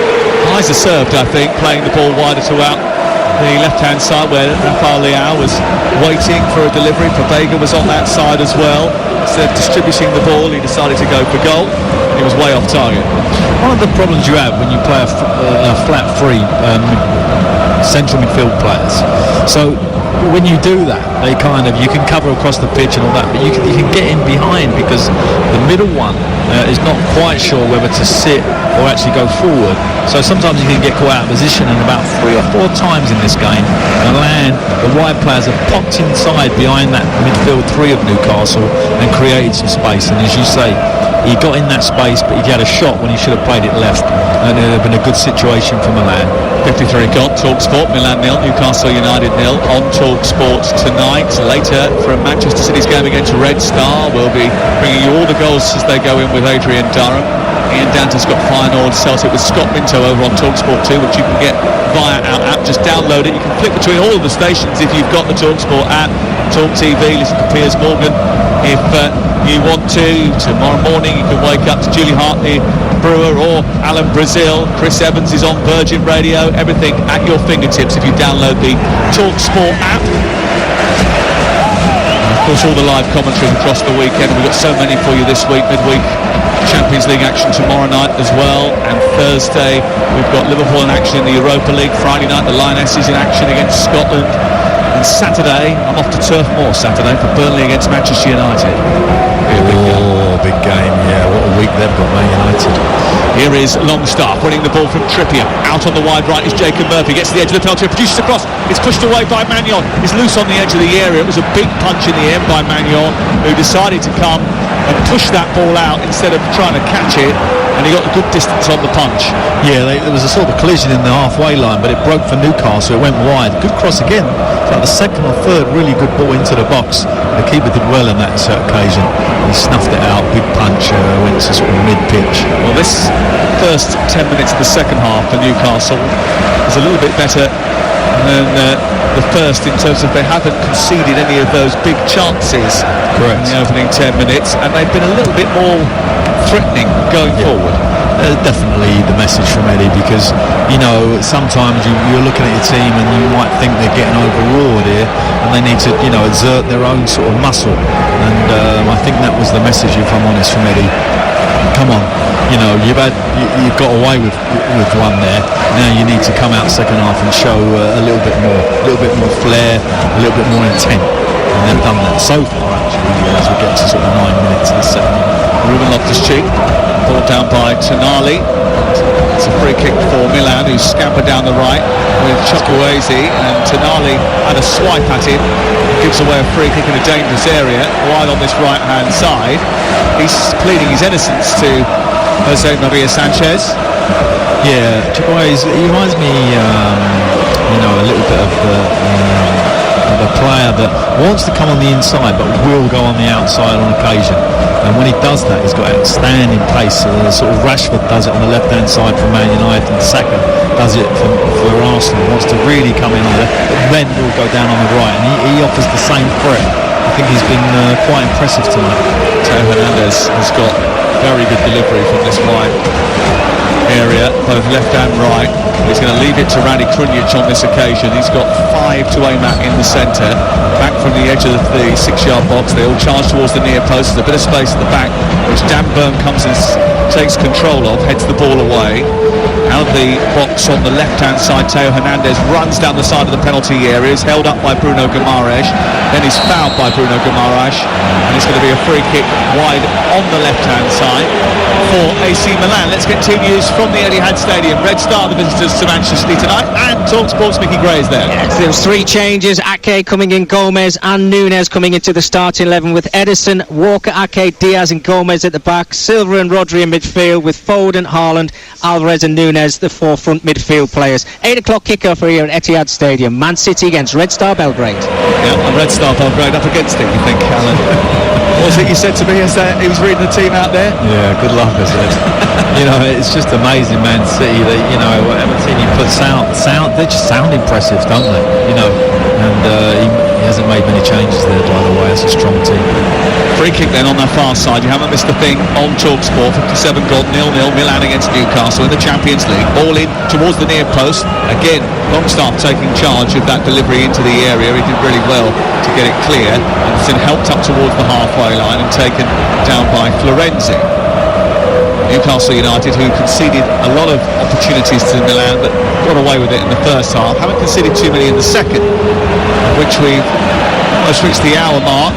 wiser served, I think, playing the ball wider to out the left-hand side where Rafael Leao was waiting for a delivery. Pabega was on that side as well. Instead of distributing the ball, he decided to go for goal. He was way off target. One of the problems you have when you play a flat 3 central midfield players. So when you do that, they kind of, you can cover across the pitch and all that, but you can get in behind, because the middle one is not quite sure whether to sit or actually go forward. So sometimes you can get caught out of position, and about 3 or 4 times in this game, Milan, the wide players have popped inside behind that midfield 3 of Newcastle and created some space. And as you say, he got in that space, but he had a shot when he should have played it left, and it would have been a good situation for Milan. 53 gone. TalkSport, Milan 0, Newcastle United 0 on TalkSport tonight. Later, from Manchester City's game against Red Star, we'll be bringing you all the goals as they go in with Adrian Durham. Ian Danta's got Feyenoord Celtic with Scott Minto over on TalkSport 2, which you can get via our app. Just download it. You can flick between all of the stations if you've got the TalkSport app. Talk TV, listen to Piers Morgan if you want to. Tomorrow morning you can wake up to Julie Hartley Brewer or Alan Brazil. Chris Evans is on Virgin Radio. Everything at your fingertips if you download the TalkSport app. And of course all the live commentary across the weekend. We've got so many for you this week, midweek. Champions League action tomorrow night as well, and Thursday we've got Liverpool in action in the Europa League. Friday night the Lionesses in action against Scotland, and Saturday I'm off to Turf Moor Saturday for Burnley against Manchester United. Big game, yeah, what a week they've got, Man United. Here is Longstaff winning the ball from Trippier. Out on the wide right is Jacob Murphy. Gets to the edge of the penalty, produces a cross. It's pushed away by Magnon. It's loose on the edge of the area. It was a big punch in the end by Magnon, who decided to come and push that ball out instead of trying to catch it, and he got a good distance on the punch. Yeah, there was a sort of collision in the halfway line, but it broke for Newcastle. It went wide. Good cross again. Like the second or third really good ball into the box. The keeper did well on that occasion. He snuffed it out. Big punch. Went to sort of mid-pitch. Well, this first 10 minutes of the second half for Newcastle is a little bit better than the first, in terms of they haven't conceded any of those big chances. Correct. In the opening 10 minutes, and they've been a little bit more threatening going forward. Definitely the message from Eddie, because sometimes you're looking at your team and you might think they're getting overawed here, and they need to exert their own sort of muscle, and I think that was the message, if I'm honest, from Eddie. Come on, you've got away with one there. Now you need to come out second half and show a little bit more flair, a little bit more intent, and they've done that so far actually, as we get to sort of 9 minutes of the second half. Ruben Loftus-Cheek, brought down by Tonali. It's a free kick for Milan, who scampered down the right with Chukwueze, and Tonali had a swipe at him. Gives away a free kick in a dangerous area, wide on this right-hand side. He's pleading his innocence to Jose Maria Sanchez. Yeah, Chukwueze, he reminds me, a little bit of a player that wants to come on the inside but will go on the outside on occasion, and when he does that he's got outstanding pace. Sort of Rashford does it on the left hand side for Man United, and Saka does it for Arsenal. Wants to really come in on the left, but then will go down on the right, and he offers the same threat. I think he's been quite impressive tonight. Theo Hernandez has got very good delivery from this wide area, both left and right. He's going to leave it to Rani Krunic on this occasion. He's got 5 to aim at in the centre. Back from the edge of the 6-yard box, they all charge towards the near post. There's a bit of space at the back, which Dan Burn comes and takes control of, heads the ball away. Out of the box on the left-hand side, Theo Hernandez runs down the side of the penalty area, is held up by Bruno Guimaraes, then he's fouled by Bruno Guimaraes, and it's going to be a free kick wide on the left-hand side for AC Milan. Let's get team news from the Etihad Stadium. Red Star, the visitors to Manchester City tonight, and TalkSport's Mickey Gray is there. Yes, there was 3 changes. Ake coming in, Gomez and Nunes coming into the starting 11 with Edison, Walker, Ake, Diaz and Gomez at the back, Silva and Rodri in midfield with Foden, Haaland, Alvarez and Nunes the 4 front midfield players. 8 o'clock kickoff here at Etihad Stadium. Man City against Red Star Belgrade. Yeah, and Red Star Belgrade up against it, you think, Alan? What was it you said to me as he was reading the team out there? Yeah, good luck, I said. It's just amazing, Man City. They, whatever team he puts out, they just sound impressive, don't they? And he hasn't made many changes there, by the way. It's a strong team. Free kick then on the far side. You haven't missed a thing on TalkSport. 57 gone 0-0. Milan against Newcastle in the Champions League. Ball in towards the near post. Again, Longstaff taking charge of that delivery into the area. He did really well to get it clear. And it's been helped up towards the halfway line and taken down by Florenzi. Newcastle United, who conceded a lot of opportunities to Milan but got away with it in the first half, haven't conceded too many in the second, of which we've almost reached the hour mark.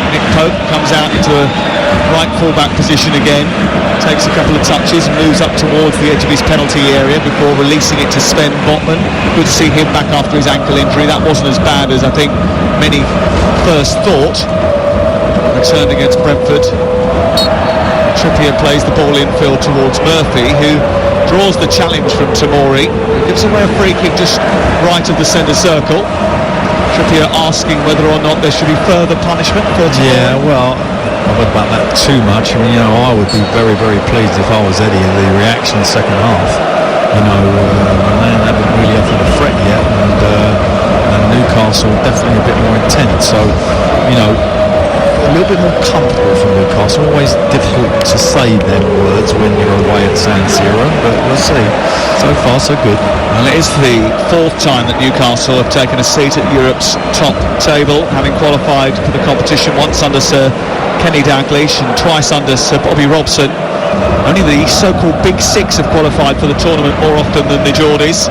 Nick Pope comes out into a right full-back position again, takes a couple of touches and moves up towards the edge of his penalty area before releasing it to Sven Botman. Good to see him back after his ankle injury. That wasn't as bad as I think many first thought. Returned against Brentford. Trippier plays the ball infield towards Murphy, who draws the challenge from Tomori, who gives away a free kick just right of the centre circle. Trippier asking whether or not there should be further punishment for Tomori. Yeah, well, I don't know about that too much. I would be very, very pleased if I was Eddie in the reaction in the second half. Milan haven't really offered a threat yet, and Newcastle definitely a bit more intense. So, a little bit more comfortable from Newcastle. Always difficult to say them words when you're away at San Siro, but we'll see. So far, so good. Well, it is the fourth time that Newcastle have taken a seat at Europe's top table, having qualified for the competition once under Sir Kenny Dalglish and twice under Sir Bobby Robson. Only the so-called Big Six have qualified for the tournament more often than the Geordies.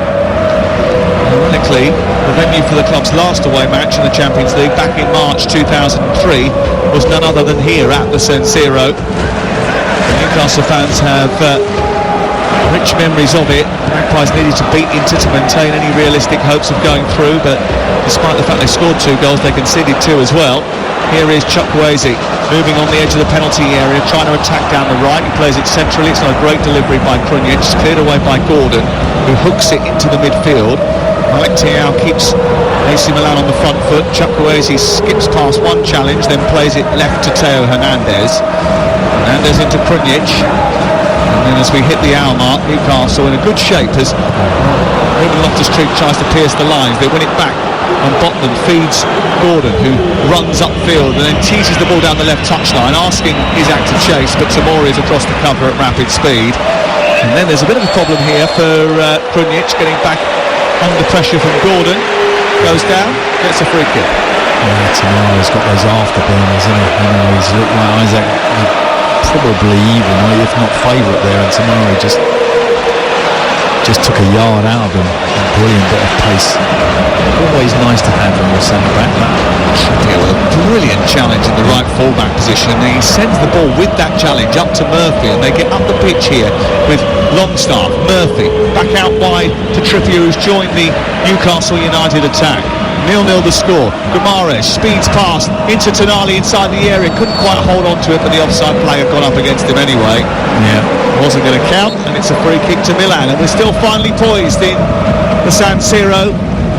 Ironically, the venue for the club's last away match in the Champions League back in March 2003 was none other than here at the San Siro. Newcastle fans have rich memories of it. The Magpies needed to beat Inter to maintain any realistic hopes of going through, but despite the fact they scored 2 goals, they conceded 2 as well. Here is Chukwueze moving on the edge of the penalty area, trying to attack down the right. He plays it centrally. It's not a great delivery by Krunic. It's cleared away by Gordon, who hooks it into the midfield. Malik Thiaw keeps AC Milan on the front foot. Chukwueze skips past one challenge, then plays it left to Theo Hernandez. Hernandez into Krunic. And then as we hit the hour mark, Newcastle in a good shape as Ruben Loftus-Cheek tries to pierce the lines. They win it back, and Botman feeds Gordon, who runs upfield and then teases the ball down the left touchline, asking his active chase, but Tomori is across the cover at rapid speed. And then there's a bit of a problem here for Krunic, getting back under pressure from Gordon. Goes down, gets a free kick. Yeah, Tomori's got those afterburners, isn't he? You know, he's looked like Isaac, probably even, or if not favourite there, and Tomori just took a yard out of him. A brilliant bit of pace. Always nice to have from your centre back. Yeah, well, a brilliant challenge in the right full-back position, and he sends the ball with that challenge up to Murphy, and they get up the pitch here with Longstaff. Murphy back out wide to Trippier, who's joined the Newcastle United attack. 0-0 the score. Guimaraes speeds past into Tonali inside the area, couldn't quite hold on to it, but the offside player got up against him anyway. Yeah, wasn't going to count, and it's a free kick to Milan, and we're still finally poised in the San Siro.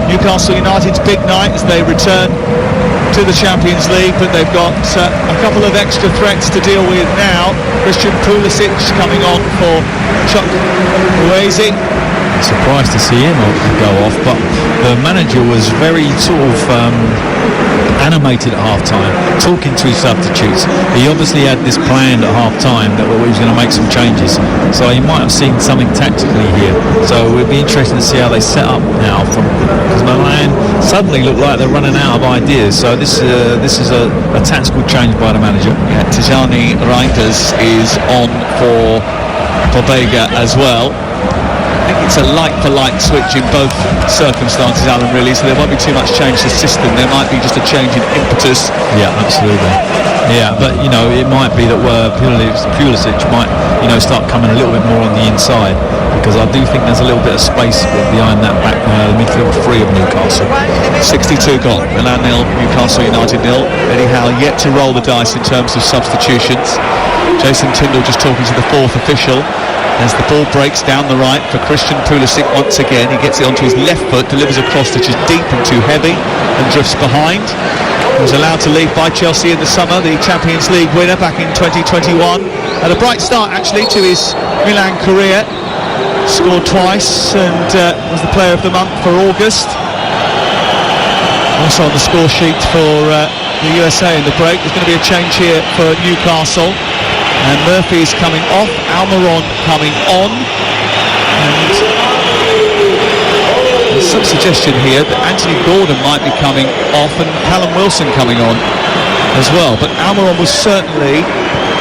Newcastle United's big night as they return to the Champions League, but they've got a couple of extra threats to deal with now. Christian Pulisic coming on for Chukwueze. Surprised to see him go off, but the manager was very sort of animated at half-time, talking to his substitutes. He obviously had this planned at half-time that he was going to make some changes, so he might have seen something tactically here. So it'll be interesting to see how they set up now, because Milan suddenly look like they're running out of ideas. So this is a tactical change by the manager. Yeah, Tijani Reinders is on for Pobega as well. I think it's a like-for-like switch in both circumstances, Alan, really, so there won't be too much change to the system. There might be just a change in impetus. Yeah, absolutely. Yeah, but, you know, it might be that Pulisic might, you know, start coming a little bit more on the inside, because I do think there's a little bit of space behind that back midfield three of Newcastle. 62 gone. Milan 0, Newcastle United 0. Eddie Howe yet to roll the dice in terms of substitutions. Jason Tindall just talking to the fourth official as the ball breaks down the right for Christian Pulisic once again. He gets it onto his left foot, delivers a cross which is deep and too heavy and drifts behind. He was allowed to leave by Chelsea in the summer, the Champions League winner back in 2021. Had a bright start actually to his Milan career. Scored twice and was the player of the month for August. Also on the score sheet for the USA in the break. There's going to be a change here for Newcastle. And Murphy is coming off, Almiron coming on, and there's some suggestion here that Anthony Gordon might be coming off and Callum Wilson coming on as well. But Almiron was certainly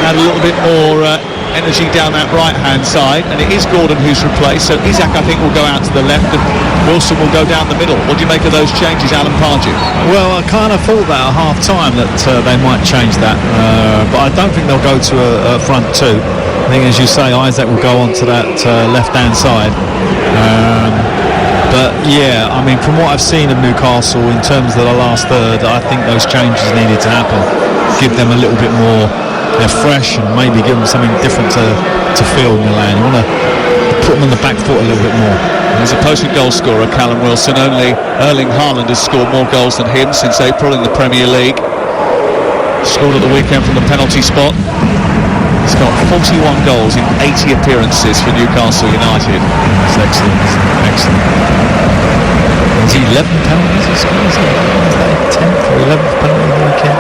had a little bit more energy down that right-hand side, and it is Gordon who's replaced. So Isak, I think, will go out to the left, and Wilson will go down the middle. What do you make of those changes, Alan Pardew? Well, I kind of thought that at half-time that they might change that, but I don't think they'll go to a front two. I think, as you say, Isaac will go on to that left-hand side. But yeah, I mean, from what I've seen of Newcastle in terms of the last third, I think those changes needed to happen. Give them a little bit more. They're fresh, and maybe give them something different to feel Milan. You want to put them on the back foot a little bit more. As a potent goal scorer, Callum Wilson, only Erling Haaland has scored more goals than him since April in the Premier League. Scored at the weekend from the penalty spot. He's got 41 goals in 80 appearances for Newcastle United. That's excellent, excellent. Is he 11 penalties? Is that 10th or 11th penalty of the weekend?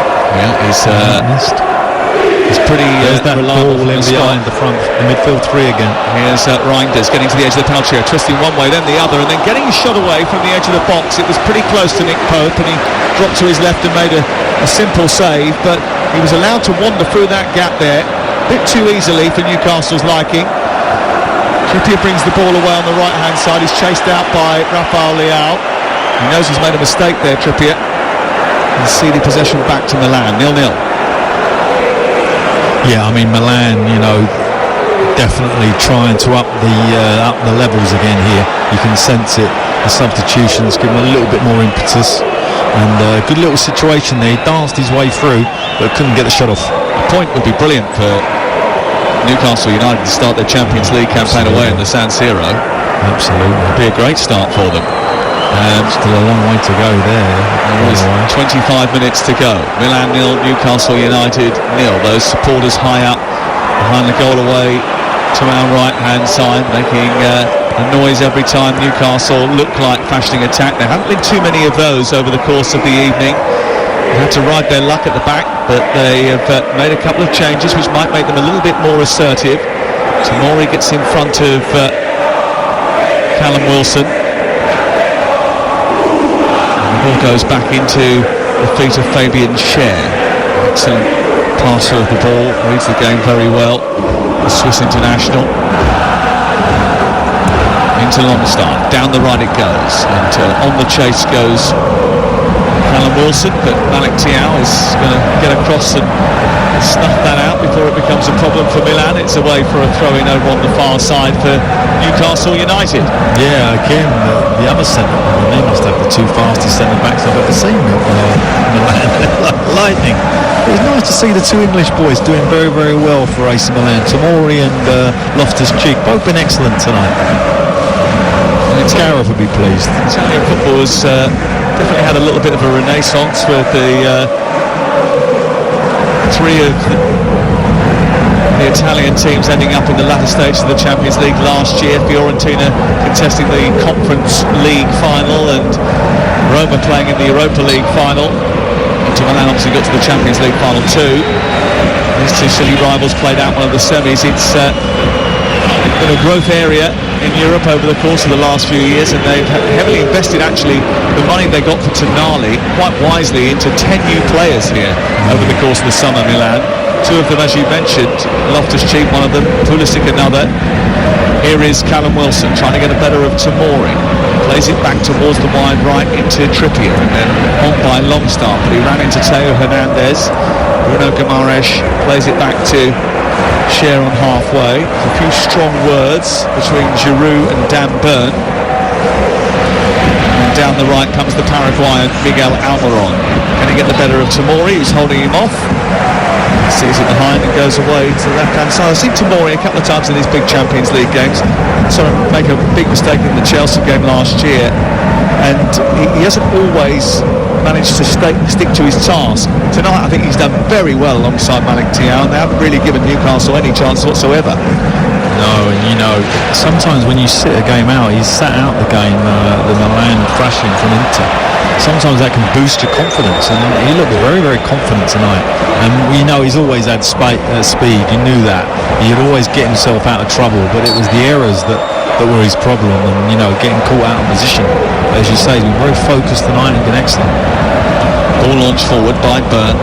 He's pretty There's that reliable ball in behind the front, the midfield three again. Here's Reinders getting to the edge of the penalty area, twisting one way, then the other, and then getting his shot away from the edge of the box. It was pretty close to Nick Pope, and he dropped to his left and made a simple save, but he was allowed to wander through that gap there, a bit too easily for Newcastle's liking. Trippier brings the ball away on the right-hand side. He's chased out by Rafael Leao. He knows he's made a mistake there, Trippier. And ceded possession back to Milan, 0-0. Yeah, I mean Milan, definitely trying to up the levels again here. You can sense it. The substitutions give him a little bit more impetus, and a good little situation there. He danced his way through, but couldn't get the shot off. A point would be brilliant for Newcastle United to start their Champions League campaign away in the San Siro. Absolutely, it'd be a great start for them. Still a long way to go there. There is 25 minutes to go. Milan 0, Newcastle United 0. Those supporters high up behind the goal away to our right-hand side, making a noise every time Newcastle look like fashioning attack. There haven't been too many of those over the course of the evening. They had to ride their luck at the back, but they have made a couple of changes which might make them a little bit more assertive. Tomori gets in front of Callum Wilson. The ball goes back into the feet of Fabian Schär. Excellent passer of the ball, reads the game very well. The Swiss international. Into Longstaff, down the right it goes, and on the chase goes Callum Wilson, but Malik Thiaw is going to get across and snuff that out before it becomes a problem for Milan. It's away for a throw-in over on the far side for Newcastle United. Yeah, again, the other centre, they must have the two fastest centre-backs I've ever seen at Milan. Lightning. It was nice to see the two English boys doing very, very well for AC Milan. Tomori and Loftus-Cheek, both been excellent tonight. Gareth would be pleased. Italian football has definitely had a little bit of a renaissance with the three of the Italian teams ending up in the latter stages of the Champions League last year. Fiorentina contesting the Conference League final and Roma playing in the Europa League final. Inter Milan obviously got to the Champions League final too. These two silly rivals played out one of the semis. It's been a growth area in Europe over the course of the last few years, and they've heavily invested actually the money they got for Tonali quite wisely into 10 new players here over the course of the summer. Milan, two of them as you mentioned, Loftus-Cheek one of them, Pulisic another. Here is Callum Wilson trying to get a better of Tomori, plays it back towards the wide right into Trippier, and then on by Longstaff, but he ran into Theo Hernandez. Bruno Guimaraes plays it back to Schär on halfway. A few strong words between Giroud and Dan Burn. And down the right comes the Paraguayan Miguel Almiron. Can he get the better of Tomori, who's holding him off? Sees it behind and goes away to the left-hand side. I've seen Tomori a couple of times in these big Champions League games. Saw him make a big mistake in the Chelsea game last year, and he hasn't always managed to stick to his task. Tonight I think he's done very well alongside Malik Thiaw, and they haven't really given Newcastle any chance whatsoever. No, and sometimes when you sit a game out, he's sat out the game, the Milan thrashing from Inter. Sometimes that can boost your confidence, and he looked very, very confident tonight. And he's always had speed. You knew that. He'd always get himself out of trouble, but it was the errors that were his problem, and getting caught out of position. But as you say, he's been very focused tonight and been excellent. Ball launched forward by Burn,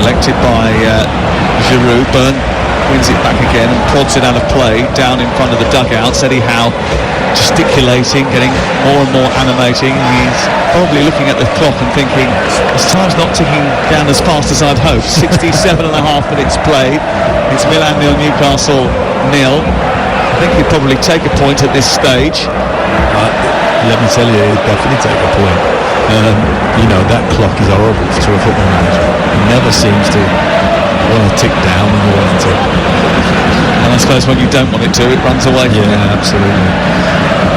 collected by Giroud. Burn wins it back again and prods it out of play down in front of the dugouts. Eddie Howe gesticulating, getting more and more animating. He's probably looking at the clock and thinking, this time's not ticking down as fast as I'd hoped. 67.5 minutes played. It's Milan 0, Newcastle 0. I think he'd probably take a point at this stage. Let me tell you, he'd definitely take a point. That clock is horrible to a football manager. He never seems to want to tick down when you want it to. And I suppose when you don't want it to, it runs away from you. Yeah, absolutely.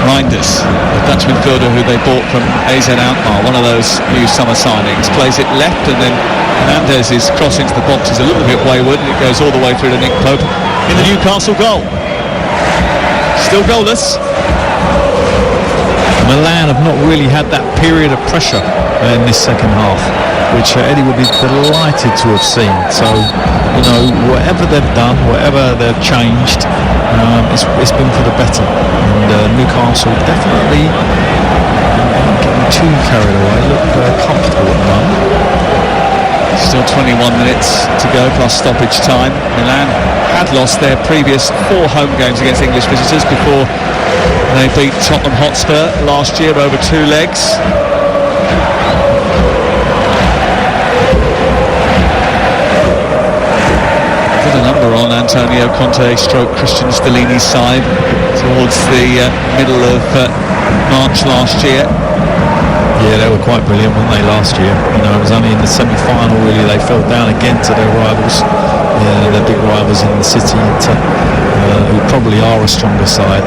Reinders, the Dutch midfielder who they bought from AZ Alkmaar, one of those new summer signings, plays it left, and then Hernandez's cross into the box is a little bit wayward, and it goes all the way through to Nick Pope in the Newcastle goal. Still goalless. Milan have not really had that period of pressure in this second half. which Eddie would be delighted to have seen. So, you know, whatever they've done, whatever they've changed, it's been for the better. And Newcastle definitely not getting too carried away, look comfortable at the moment. Still 21 minutes to go plus stoppage time. Milan had lost their previous 4 home games against English visitors before they beat Tottenham Hotspur last year over 2 legs. Put a number on Antonio Conte stroke Christian Stellini's side towards the middle of March last year. Yeah, they were quite brilliant, weren't they, last year? You know, it was only in the semi-final, really, they fell down again to their rivals, their big rivals in the city, who probably are a stronger side.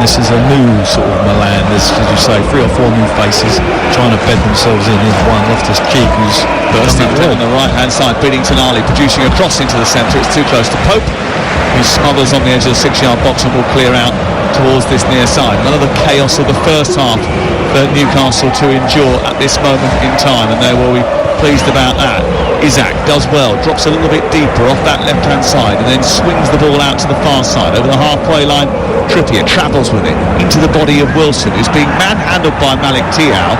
This is a new sort of Milan. There's, as you say, 3 or 4 new faces trying to bed themselves in. There's one, Loftus-Cheek, who's bursting down the right-hand side, beating Tonali, producing a cross into the centre. It's too close to Pope, who smothers on the edge of the 6-yard box and will clear out towards this near side. Another chaos of the first half for Newcastle to endure at this moment in time, and they will be pleased about that. Isaac does well, drops a little bit deeper off that left-hand side and then swings the ball out to the far side over the halfway line. Trippier travels with it into the body of Wilson, who's being manhandled by Malik Thiaw.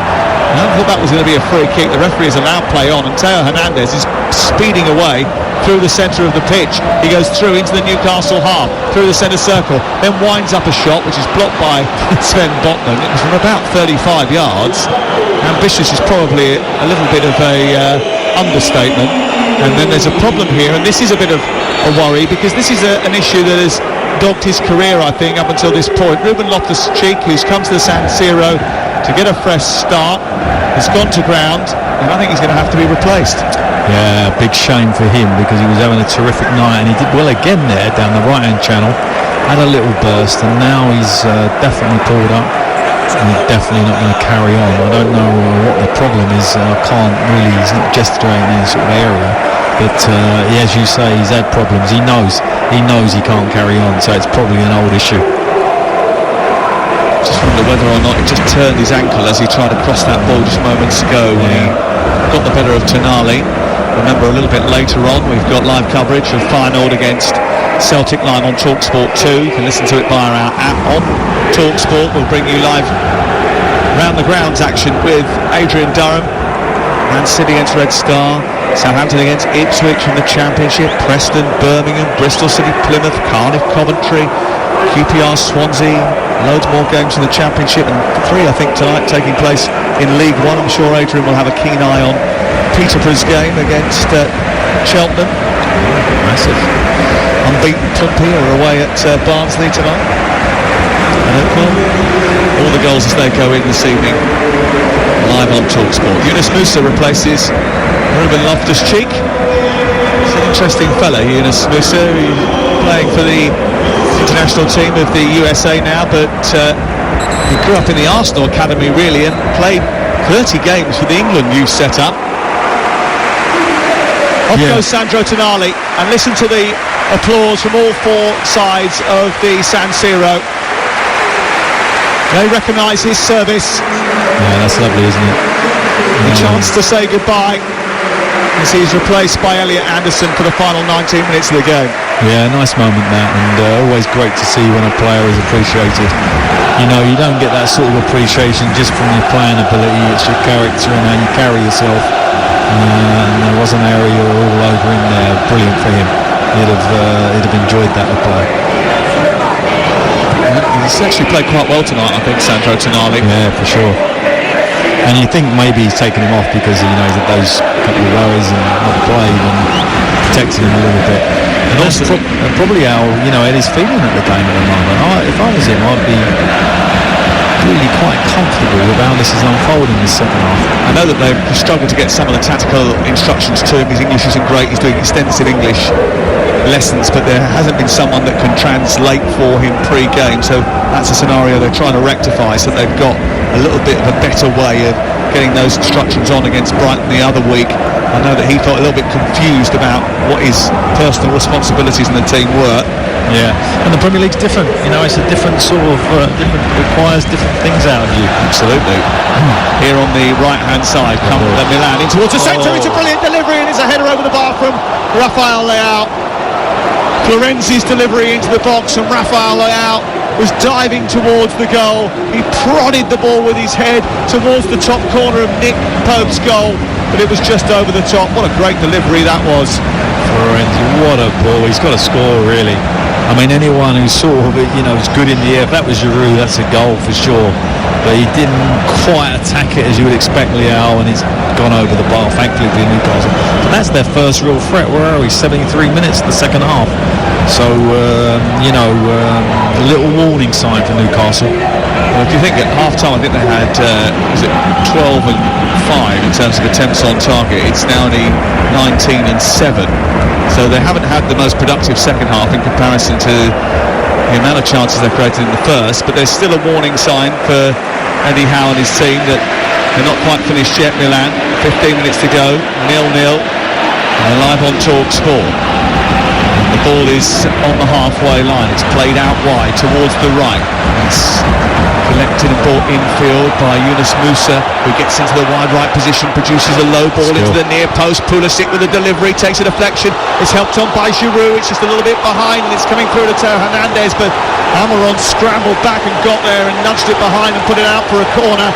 I thought that was going to be a free kick. The referee has allowed play on, and Teo Hernandez is speeding away through the centre of the pitch. He goes through into the Newcastle half, through the centre circle, then winds up a shot which is blocked by Sven Botman. It was from about 35 yards. Ambitious is probably a little bit of a understatement. And then there's a problem here, and this is a bit of a worry, because this is an issue that has dogged his career, I think, up until this point. Ruben Loftus-Cheek, who's come to the San Siro to get a fresh start, has gone to ground, and I think he's going to have to be replaced. Yeah, big shame for him, because he was having a terrific night, and he did well again there down the right-hand channel. Had a little burst, and now he's definitely pulled up, and he's definitely not going to carry on. I don't know what the problem is. I can't really. He's not gesticulating in any sort of area, but as you say, he's had problems. He knows he can't carry on, so it's probably an old issue. Just wonder whether or not he just turned his ankle as he tried to cross that ball just moments ago when he got the better of Tonali. Remember, a little bit later on we've got live coverage of Feyenoord against Celtic live on TalkSport 2. You can listen to it via our app on TalkSport. We'll bring you live round the grounds action with Adrian Durham. Man City against Red Star, Southampton against Ipswich from the Championship, Preston, Birmingham, Bristol City, Plymouth, Cardiff, Coventry, QPR, Swansea, loads more games in the Championship, and 3 I think tonight taking place in League One. I'm sure Adrian will have a keen eye on Peterborough's game against Cheltenham. Massive. Unbeaten Plumpy are away at Barnsley tonight. All the goals as they go in this evening live on TalkSport. Yunus Musa replaces Ruben Loftus-Cheek. He's an interesting fella, Yunus Musa, playing for the international team of the USA now, but he grew up in the Arsenal academy really and played 30 games for the England youth set-up. Off goes Sandro Tonali, and listen to the applause from all 4 sides of the San Siro. They recognise his service. Yeah, that's lovely, isn't it? A chance to say goodbye as he's replaced by Elliot Anderson for the final 19 minutes of the game. Yeah, nice moment that, and always great to see when a player is appreciated. You know, you don't get that sort of appreciation just from your playing ability. It's your character and how you carry yourself. And there was an area all over him there, brilliant for him. He'd have enjoyed that play. He's actually played quite well tonight, I think, Sandro Tonali. Yeah, for sure. And you think maybe he's taken him off because he knows that those couple of worries and not played and protecting him a little bit. And also probably how Eddie's feeling at the game at the moment. If I was him, I'd be really quite comfortable with how this is unfolding this second half. I know that they've struggled to get some of the tactical instructions to him. His English isn't great. He's doing extensive English lessons, but there hasn't been someone that can translate for him pre-game, so that's a scenario they're trying to rectify, so they've got a little bit of a better way of getting those instructions on against Brighton the other week. I know that he felt a little bit confused about what his personal responsibilities in the team were. Yeah, and the Premier League's different. It's a different sort of requires different things out of you. Absolutely. Here on the right-hand side, come Milan in towards the centre. It's a brilliant delivery, and it's a header over the bar from Rafael Leao. Florenzi's delivery into the box, and Rafael Leao was diving towards the goal. He prodded the ball with his head towards the top corner of Nick Pope's goal, but it was just over the top. What a great delivery that was. Florenzi, what a ball. He's got to score, really. I mean, anyone who's sort of, is good in the air, if that was Giroud, that's a goal for sure. But he didn't quite attack it as you would expect, Leao, and he's gone over the bar, thankfully, for Newcastle. But that's their first real threat. Where are we? 73 minutes the second half. So, a little warning sign for Newcastle. Well, if you think at half-time, I think they had, 12 and 5 in terms of attempts on target. It's now only 19 and 7. So they haven't had the most productive second half in comparison to the amount of chances they've created in the first, but there's still a warning sign for Eddie Howe and his team that they're not quite finished yet. Milan, 15 minutes to go, 0-0, live on TalkSport. The ball is on the halfway line. It's played out wide towards the right. It's collected and brought infield by Yunus Musa, who gets into the wide right position, produces a low ball into the near post. Pulisic with a delivery, takes a deflection. It's helped on by Giroud. It's just a little bit behind, and it's coming through to Teo Hernandez, but Almiron scrambled back and got there and nudged it behind and put it out for a corner.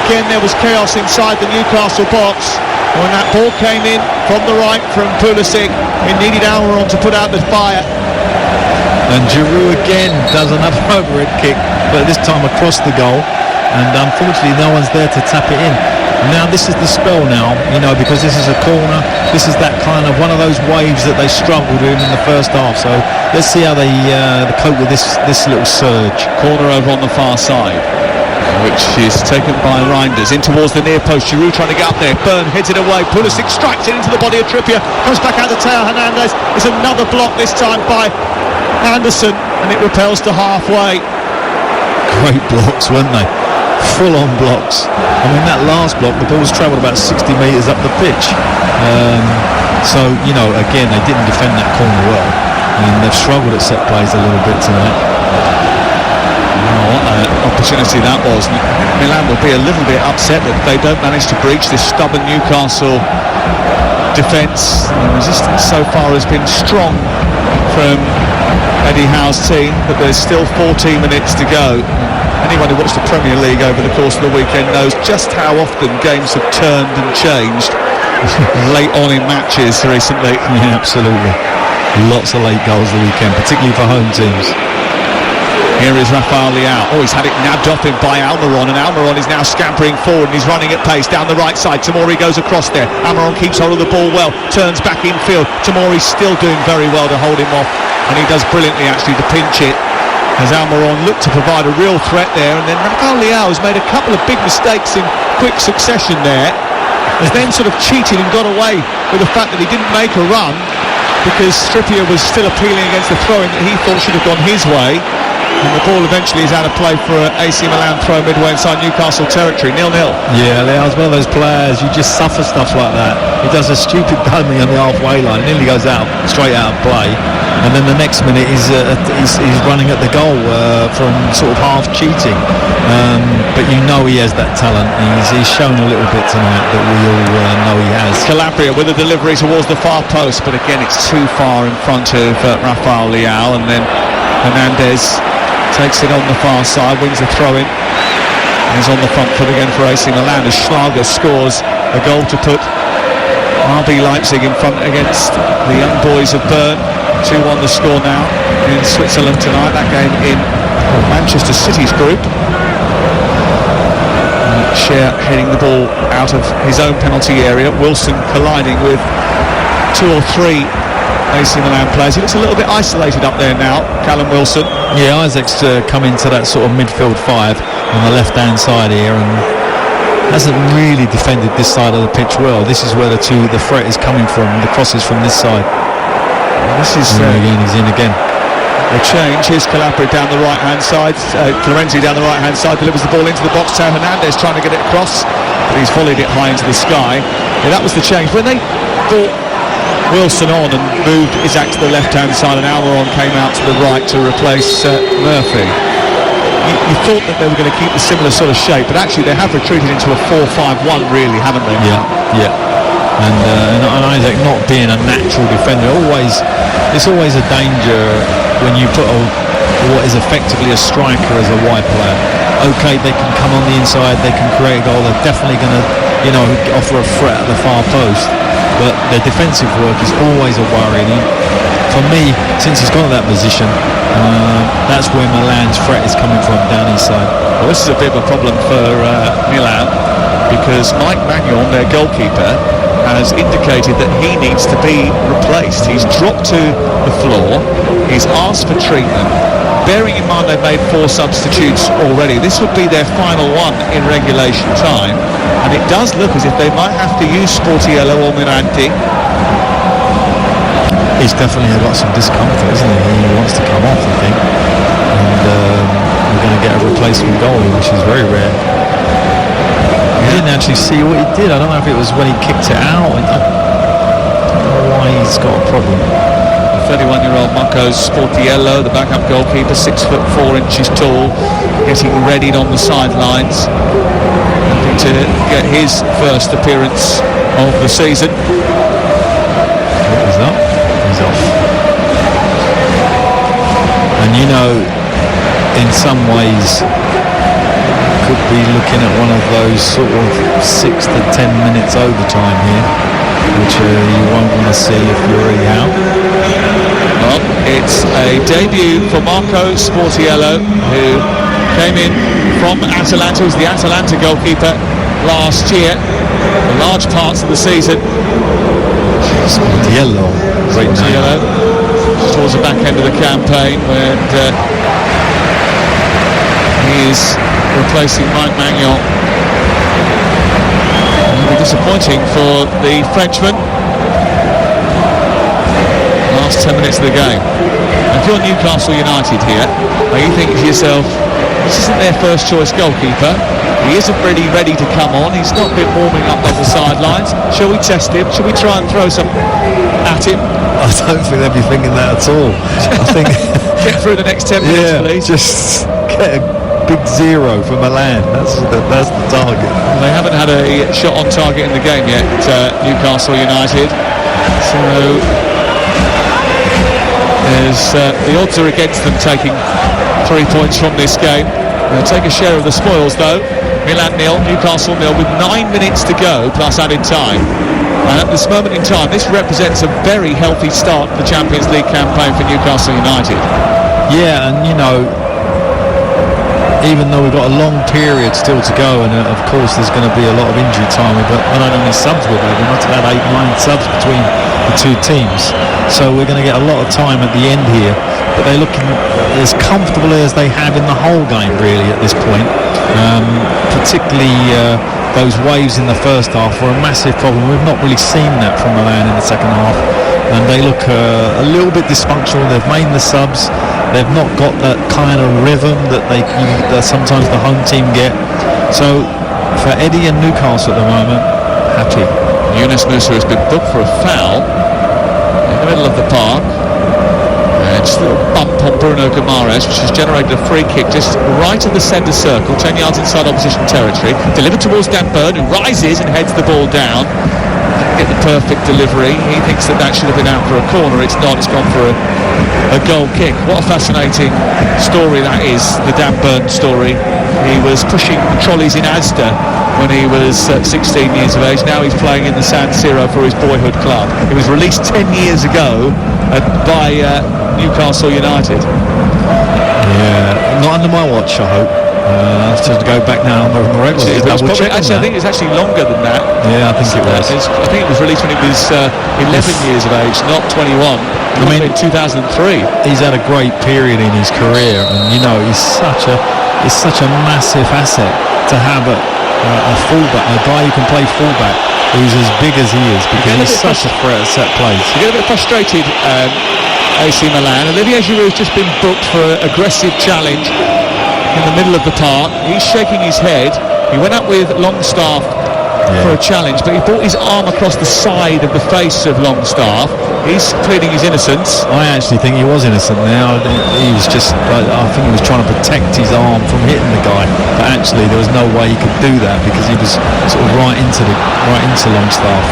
Again, there was chaos inside the Newcastle box. When that ball came in from the right from Pulisic, it needed Almiron to put out the fire. And Giroud again does another overhead kick, but this time across the goal, and unfortunately no one's there to tap it in. Now this is the spell now, because this is a corner. This is that kind of one of those waves that they struggled with in the first half. So let's see how they cope with this little surge. Corner over on the far side, which is taken by Reinders in towards the near post. Giroud trying to get up there. Byrne heads it away. Pulisic strikes it into the body of Trippier. Comes back out to Teo Hernandez. It's another block, this time by Anderson, and it repels to halfway. Great blocks, weren't they? Full-on blocks. I mean, that last block, the ball's travelled about 60 metres up the pitch. Again, they didn't defend that corner well, and they've struggled at set plays a little bit tonight. What an opportunity that was. Milan will be a little bit upset that they don't manage to breach this stubborn Newcastle defence. The resistance so far has been strong from Eddie Howe's team, but there's still 14 minutes to go. Anyone who watched the Premier League over the course of the weekend knows just how often games have turned and changed late on in matches recently. Yeah, absolutely. Lots of late goals the weekend, particularly for home teams. Here is Rafael Leao. Oh, he's had it nabbed off him by Almiron, and Almiron is now scampering forward and he's running at pace down the right side. Tomori goes across there. Almiron keeps hold of the ball well, turns back infield. Tomori's still doing very well to hold him off, and he does brilliantly actually to pinch it as Almiron looked to provide a real threat there, and then Rafael Leao has made a couple of big mistakes in quick succession there. Has then sort of cheated and got away with the fact that he didn't make a run because Trippier was still appealing against the throw-in that he thought should have gone his way. And the ball eventually is out of play for an AC Milan throw midway inside Newcastle territory, 0-0. Yeah, Leao's one of those players, you just suffer stuff like that. He does a stupid dummy on the halfway line, nearly goes out, straight out of play. And then the next minute he's running at the goal from sort of half cheating. But he has that talent. He's shown a little bit tonight that we all know he has. Calabria with a delivery towards the far post, but again it's too far in front of Rafael Leao, and then Hernandez takes it on the far side, wins the throw-in, and is on the front foot again for AC Milan as Schlager scores a goal to put RB Leipzig in front against the young boys of Bern. 2-1 the score now in Switzerland tonight. That game in Manchester City's group. Scher heading the ball out of his own penalty area. Wilson colliding with 2 or 3 AC Milan players. He looks a little bit isolated up there now, Callum Wilson. Yeah, Isaac's come into that sort of midfield 5 on the left-hand side here and hasn't really defended this side of the pitch well. This is where the threat is coming from. The cross is from this side. This is again, he's in again. A change. Here's Calabria down the right-hand side. Florenzi down the right-hand side delivers the ball into the box. Teo Hernandez trying to get it across, but he's volleyed it high into the sky. Yeah, that was the change. When they brought Wilson on and moved Isaac to the left-hand side, and Almiron came out to the right to replace Murphy. You thought that they were going to keep the similar sort of shape, but actually they have retreated into a 4-5-1 really, haven't they? Yeah. And Isaac not being a natural defender, it's always a danger when you put what is effectively a striker as a wide player. Okay, they can come on the inside, they can create a goal, they're definitely going to, offer a threat at the far post. But their defensive work is always a worry. And for me, since he's gone to that position, that's where Milan's threat is coming from, down his side. Well, this is a bit of a problem for Milan, because Mike Magnon, their goalkeeper, has indicated that he needs to be replaced. He's dropped to the floor, he's asked for treatment. Bearing in mind they've made 4 substitutes already, this would be their final one in regulation time, and it does look as if they might have to use Sportiello or Mirante. He's definitely got some discomfort, isn't he? He wants to come off, I think, and we're going to get a replacement goalie, which is very rare. I didn't actually see what he did. I don't know if it was when he kicked it out. I don't know why he's got a problem. 31-year-old Marco Sportiello, the backup goalkeeper, 6'4" tall, getting readied on the sidelines, hoping to get his first appearance of the season. He's up. He's off. And in some ways, could be looking at one of those sort of 6 to 10 minutes overtime here, which you won't want to see if you're already out. Well, it's a debut for Marco Sportiello, who came in from Atalanta, was the Atalanta goalkeeper last year, for large parts of the season. Sportiello, great name. Towards the back end of the campaign, where he is replacing Mike Magnon. It'll be disappointing for the Frenchman. Last 10 minutes of the game. If you're Newcastle United here, you think to yourself, this isn't their first choice goalkeeper, he isn't really ready to come on, he's not been warming up on the sidelines, shall we test him, shall we try and throw some at him? I don't think they'd be thinking that at all. I think get through the next 10 minutes, please. Just get a big 0 for Milan. That's the target. They haven't had a shot on target in the game yet, Newcastle United. So the odds are against them taking 3 points from this game. They'll take a share of the spoils though. Milan 0, Newcastle 0, with 9 minutes to go plus added time. And at this moment in time, this represents a very healthy start to the Champions League campaign for Newcastle United. Yeah, and even though we've got a long period still to go, and of course there's going to be a lot of injury time, but not only subs we've had, we must have had 8-9 subs between the two teams, so we're going to get a lot of time at the end here, but they're looking as comfortable as they have in the whole game really at this point. Particularly those waves in the first half were a massive problem. We've not really seen that from Milan in the second half, and they look a little bit dysfunctional. They've made the subs, they've not got that kind of rhythm that that sometimes the home team get. So for Eddie and Newcastle at the moment, happy. Yunus Musa has been booked for a foul in the middle of the park. Just a little bump on Bruno Guimaraes, which has generated a free kick just right in the centre circle, 10 yards inside opposition territory. Delivered towards Dan Burn, who rises and heads the ball down. Didn't get the perfect delivery. He thinks that should have been out for a corner. It's not. It's gone for a goal kick. What a fascinating story that is, the Dan Burn story. He was pushing trolleys in Asda when he was 16 years of age. Now he's playing in the San Siro for his boyhood club. He was released 10 years ago by Newcastle United. Yeah, not under my watch, I hope. I have to go back now on the record. I think it's actually longer than that. Yeah, I think it was. I think it was released when he was 11 years of age, not 21. I mean, in 2003. He's had a great period in his career, and he's such a massive asset to have a fullback, a guy who can play fullback, who's as big as he is, because he's such a threat at set plays. You get a bit frustrated, AC Milan. Olivier Giroud's just been booked for an aggressive challenge in the middle of the park. He's shaking his head. He went up with Longstaff for a challenge, but he brought his arm across the side of the face of Longstaff. He's pleading his innocence. I actually think he was innocent there. He was just, I think he was trying to protect his arm from hitting the guy, but actually there was no way he could do that because he was sort of right into Longstaff.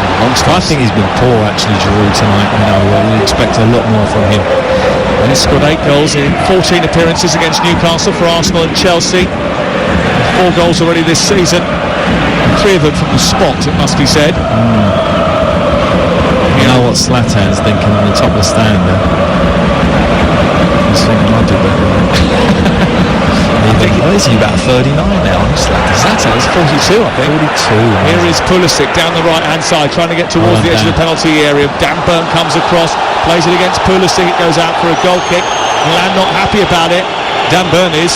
I think he's been poor actually, Giroud, tonight. You expect a lot more from him. And he's scored 8 goals in 14 appearances against Newcastle for Arsenal and Chelsea. 4 goals already this season. 3 of them from the spot, it must be said. You know what Zlatan's thinking on the top of the stand there? He's thinking, I'll do better. Is he about 39 now? Zlatan is 42, I think. 42. Here is Pulisic down the right-hand side, trying to get towards the edge of the penalty area. Dan Burn comes across, plays it against Pulisic. It goes out for a goal kick. Milan not happy about it. Dan Burn is.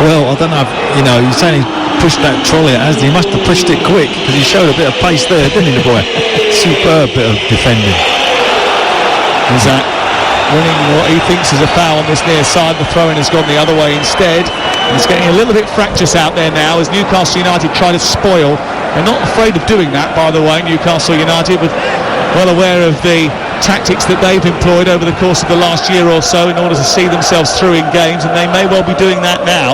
Well, I don't know if, you're saying he pushed that trolley at Asdi. He must have pushed it quick because he showed a bit of pace there, didn't he, the boy? Superb bit of defending. Is that winning what he thinks is a foul on this near side? The throw-in has gone the other way instead. It's getting a little bit fractious out there now as Newcastle United try to spoil. They're not afraid of doing that, by the way, Newcastle United, well aware of the tactics that they've employed over the course of the last year or so in order to see themselves through in games, and they may well be doing that now,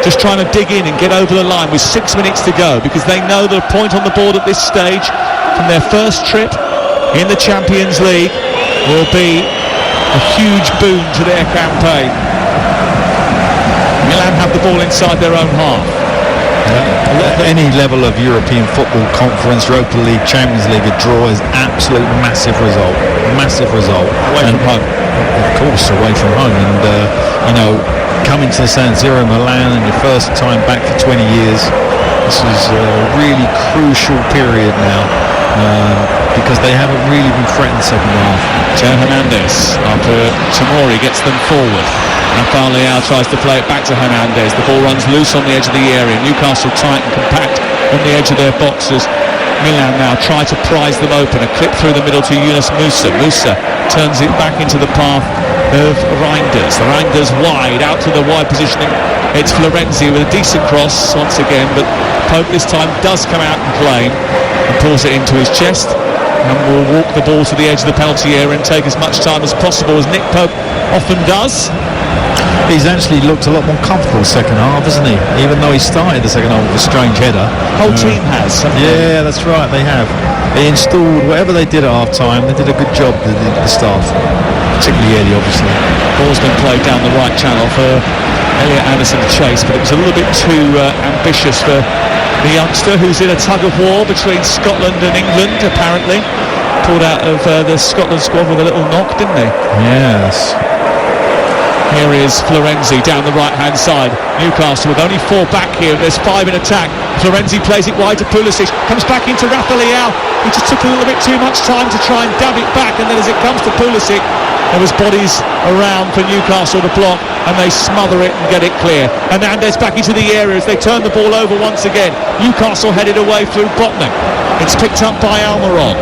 just trying to dig in and get over the line with 6 minutes to go, because they know that a point on the board at this stage from their first trip in the Champions League will be a huge boon to their campaign. Milan have the ball inside their own half. Any level of European football conference, Europa League, Champions League, a draw is absolute massive result. Away from home. Of course, away from home. And, coming to the San Siro Milan and your first time back for 20 years, this is a really crucial period now because they haven't really been threatened second half. Joe Hernandez, after Tomori gets them forward. Rafael Leao tries to play it back to Hernandez. The ball runs loose on the edge of the area. Newcastle tight and compact on the edge of their boxes. Milan now try to prize them open. A clip through the middle to Yunus Musa. Musa turns it back into the path of Reinders. Reinders wide, out to the wide positioning. It's Florenzi with a decent cross once again, but Pope this time does come out and claim and pulls it into his chest and will walk the ball to the edge of the penalty area and take as much time as possible, as Nick Pope often does. He's actually looked a lot more comfortable second half, hasn't he? Even though he started the second half with a strange header. The whole team has. Yeah, that's right, they have. They installed whatever they did at half-time. They did a good job, the staff. Particularly Eddie, obviously. Ball's been played down the right channel for Elliot Anderson to chase, but it was a little bit too ambitious for the youngster, who's in a tug-of-war between Scotland and England, apparently. Pulled out of the Scotland squad with a little knock, didn't he? Yes. Here is Florenzi down the right-hand side. Newcastle with only 4 back here. There's 5 in attack. Florenzi plays it wide to Pulisic. Comes back into Rafael Leao. He just took a little bit too much time to try and dab it back. And then as it comes to Pulisic, there was bodies around for Newcastle to block, and they smother it and get it clear. Hernandez back into the area as they turn the ball over once again. Newcastle headed away through Botman. It's picked up by Almiron.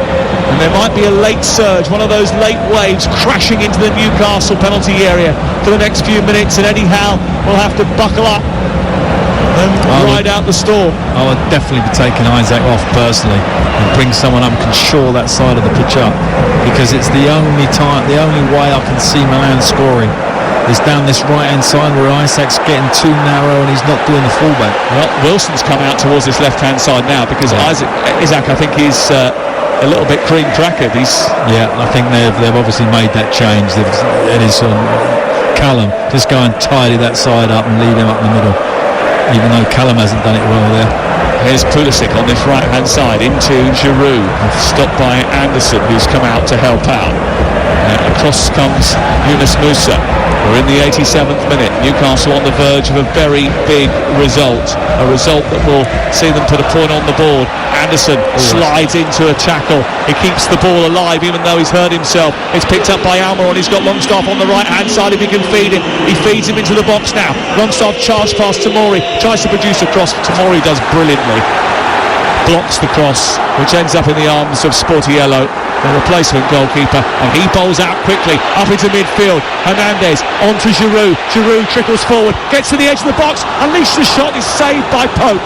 And there might be a late surge, one of those late waves crashing into the Newcastle penalty area for the next few minutes, and Eddie Howe will have to buckle up and ride out the storm. I would definitely be taking Isaac off personally and bring someone up and can shore that side of the pitch up, because it's the only way I can see Milan scoring is down this right-hand side where Isaac's getting too narrow and he's not doing the fullback. Well, Wilson's come out towards this left-hand side now because Isaac, I think, is a little bit cream crackered. I think they've obviously made that change. Edison, Callum, just go and tidy that side up and leave him up in the middle, even though Callum hasn't done it well there. Here's Pulisic on this right-hand side into Giroud, stopped by Anderson, who's come out to help out. Across comes Yunus Musa. We're in the 87th minute. Newcastle on the verge of a very big result. A result that will see them put a point on the board. Anderson slides into a tackle. He keeps the ball alive even though he's hurt himself. It's picked up by Almiron. He's got Longstaff on the right-hand side if he can feed him. He feeds him into the box now. Longstaff charged past Tomori. Tries to produce a cross. Tomori does brilliantly. blocks the cross, which ends up in the arms of Sportiello, the replacement goalkeeper, and he bowls out quickly up into midfield. Hernandez onto Giroud. Giroud trickles forward, gets to the edge of the box, unleashes the shot, is saved by Pope.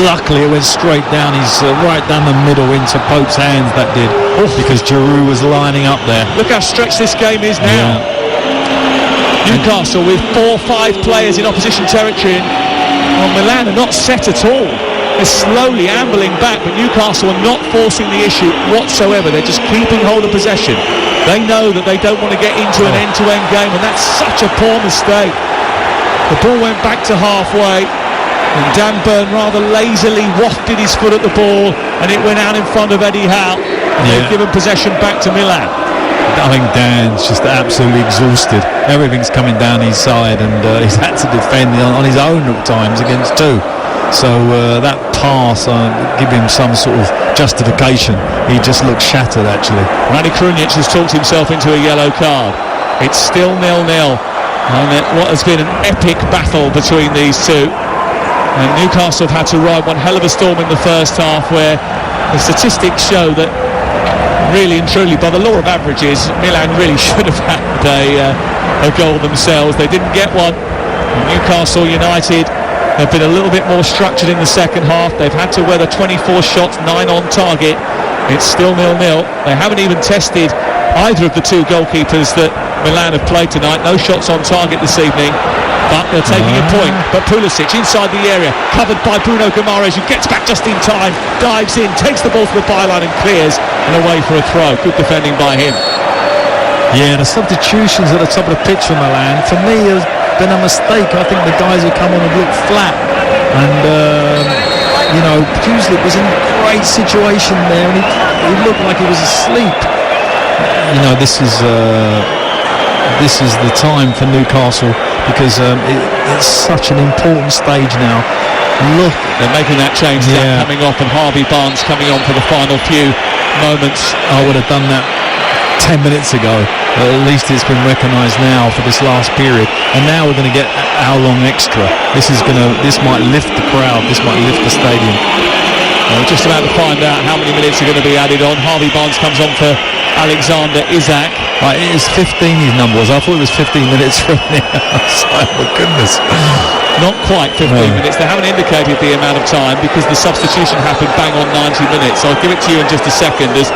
Luckily it went straight down. He's right down the middle into Pope's hands, that did, because Giroud was lining up there. Look how stretched this game is now. Newcastle with 4-5 players in opposition territory, and Milan are not set at all. They're slowly ambling back, but Newcastle are not forcing the issue whatsoever. They're just keeping hold of possession. They know that they don't want to get into an end-to-end game, and that's such a poor mistake. The ball went back to halfway, and Dan Burn rather lazily wafted his foot at the ball, and it went out in front of Eddie Howe. They've given possession back to Milan. I think Dan's just absolutely exhausted. Everything's coming down his side, and he's had to defend on his own at times against two. So that pass give him some sort of justification. He just looks shattered, actually. Rani Krunic has talked himself into a yellow card. It's still 0-0, and what has been an epic battle between these two. And Newcastle have had to ride one hell of a storm in the first half, where the statistics show that really and truly, by the law of averages, Milan really should have had a goal themselves. They didn't get one. Newcastle United have been a little bit more structured in the second half. They've had to weather 24 shots, 9 on target. It's still 0-0. They haven't even tested either of the two goalkeepers that Milan have played tonight. No shots on target this evening, but they're taking a point. But Pulisic inside the area, covered by Bruno Guimaraes, who gets back just in time, dives in, takes the ball to the byline and clears, and away for a throw. Good defending by him. Yeah, the substitutions at the top of the pitch for Milan, for me, has been a mistake. I think the guys who come on have looked flat, and Pulisic was in a great situation there, and he looked like he was asleep. This is the time for Newcastle, because it's such an important stage now. Look, they're making that change. Coming off, and Harvey Barnes coming on for the final few moments. I would have done that 10 minutes ago. At least it's been recognised now for this last period, and now we're going to get how long extra. This might lift the crowd. This might lift the stadium. We're just about to find out how many minutes are going to be added on. Harvey Barnes comes on for Alexander Isak. It is 15 his number was. I thought it was 15 minutes from the outside. Oh my goodness. Not quite 15 minutes. They haven't indicated the amount of time, because the substitution happened bang on 90 minutes. So I'll give it to you in just a second as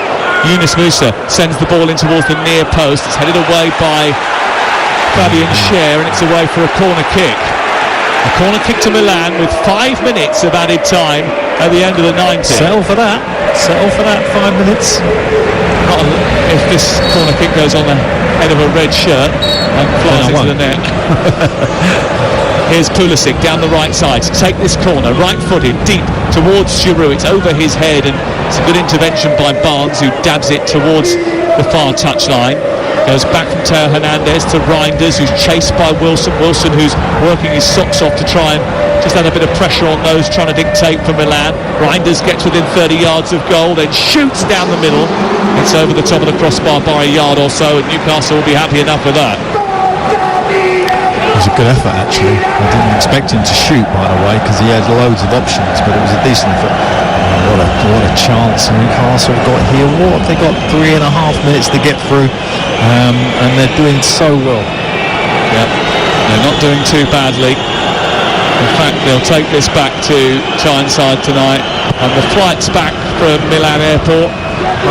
Yunus Musa sends the ball in towards the near post. It's headed away by Fabian Schär, and it's away for a corner kick. A corner kick to Milan with 5 minutes of added time at the end of the 90. Settle for that 5 minutes. Not if this corner kick goes on the head of a red shirt and flies into the net. Here's Pulisic down the right side to take this corner, right-footed, deep towards Giroud. It's over his head, and it's a good intervention by Barnes, who dabs it towards the far touchline. Goes back from Teo Hernandez to Reinders, who's chased by Wilson. Wilson, who's working his socks off to try and just add a bit of pressure on those trying to dictate for Milan. Reinders gets within 30 yards of goal, then shoots down the middle. It's over the top of the crossbar by a yard or so, and Newcastle will be happy enough with that. It was a good effort, actually. I didn't expect him to shoot, by the way, because he had loads of options, but it was a decent effort. What a chance Newcastle got here. What have they got? 3.5 minutes to get through, and they're doing so well. Yep, they're not doing too badly. In fact, they'll take this back to Tyneside tonight, and the flights back from Milan Airport,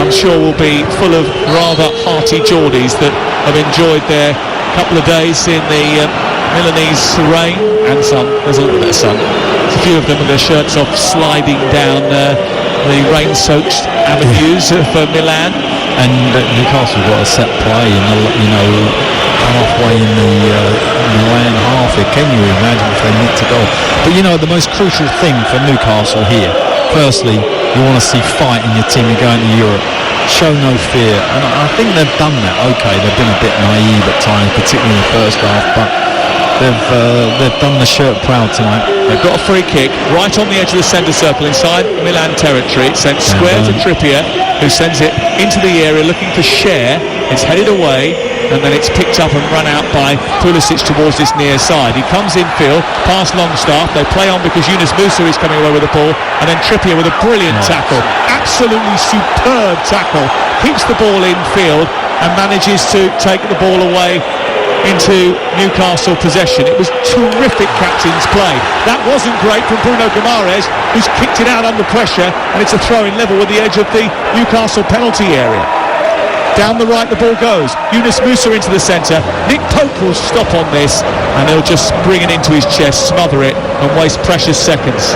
I'm sure, will be full of rather hearty Geordies that have enjoyed their couple of days in the Milanese rain and sun. There's a little bit of sun. There's a few of them with their shirts off, sliding down the rain-soaked avenues of Milan. And Newcastle got a set play in halfway in the Milan half here. Can you imagine if they need to go? But the most crucial thing for Newcastle here, firstly, you want to see fight in your team. You're going to Europe. Show no fear, and I think they've done that. Okay, they've been a bit naive at times, particularly in the first half, but they've done the shirt proud tonight. They've got a free kick right on the edge of the centre circle inside Milan territory. It's sent square to Trippier, who sends it into the area looking for Schär. It's headed away, and then it's picked up and run out by Pulisic towards this near side. He comes infield, past Longstaff, they play on because Yunus Musa is coming away with the ball, and then Trippier with a brilliant tackle, absolutely superb tackle, keeps the ball infield and manages to take the ball away into Newcastle possession. It was terrific captain's play. That wasn't great from Bruno Guimaraes, who's kicked it out under pressure, and it's a throw-in level with the edge of the Newcastle penalty area. Down the right the ball goes, Yunus Musa into the centre, Nick Pope will stop on this and he'll just bring it into his chest, smother it and waste precious seconds.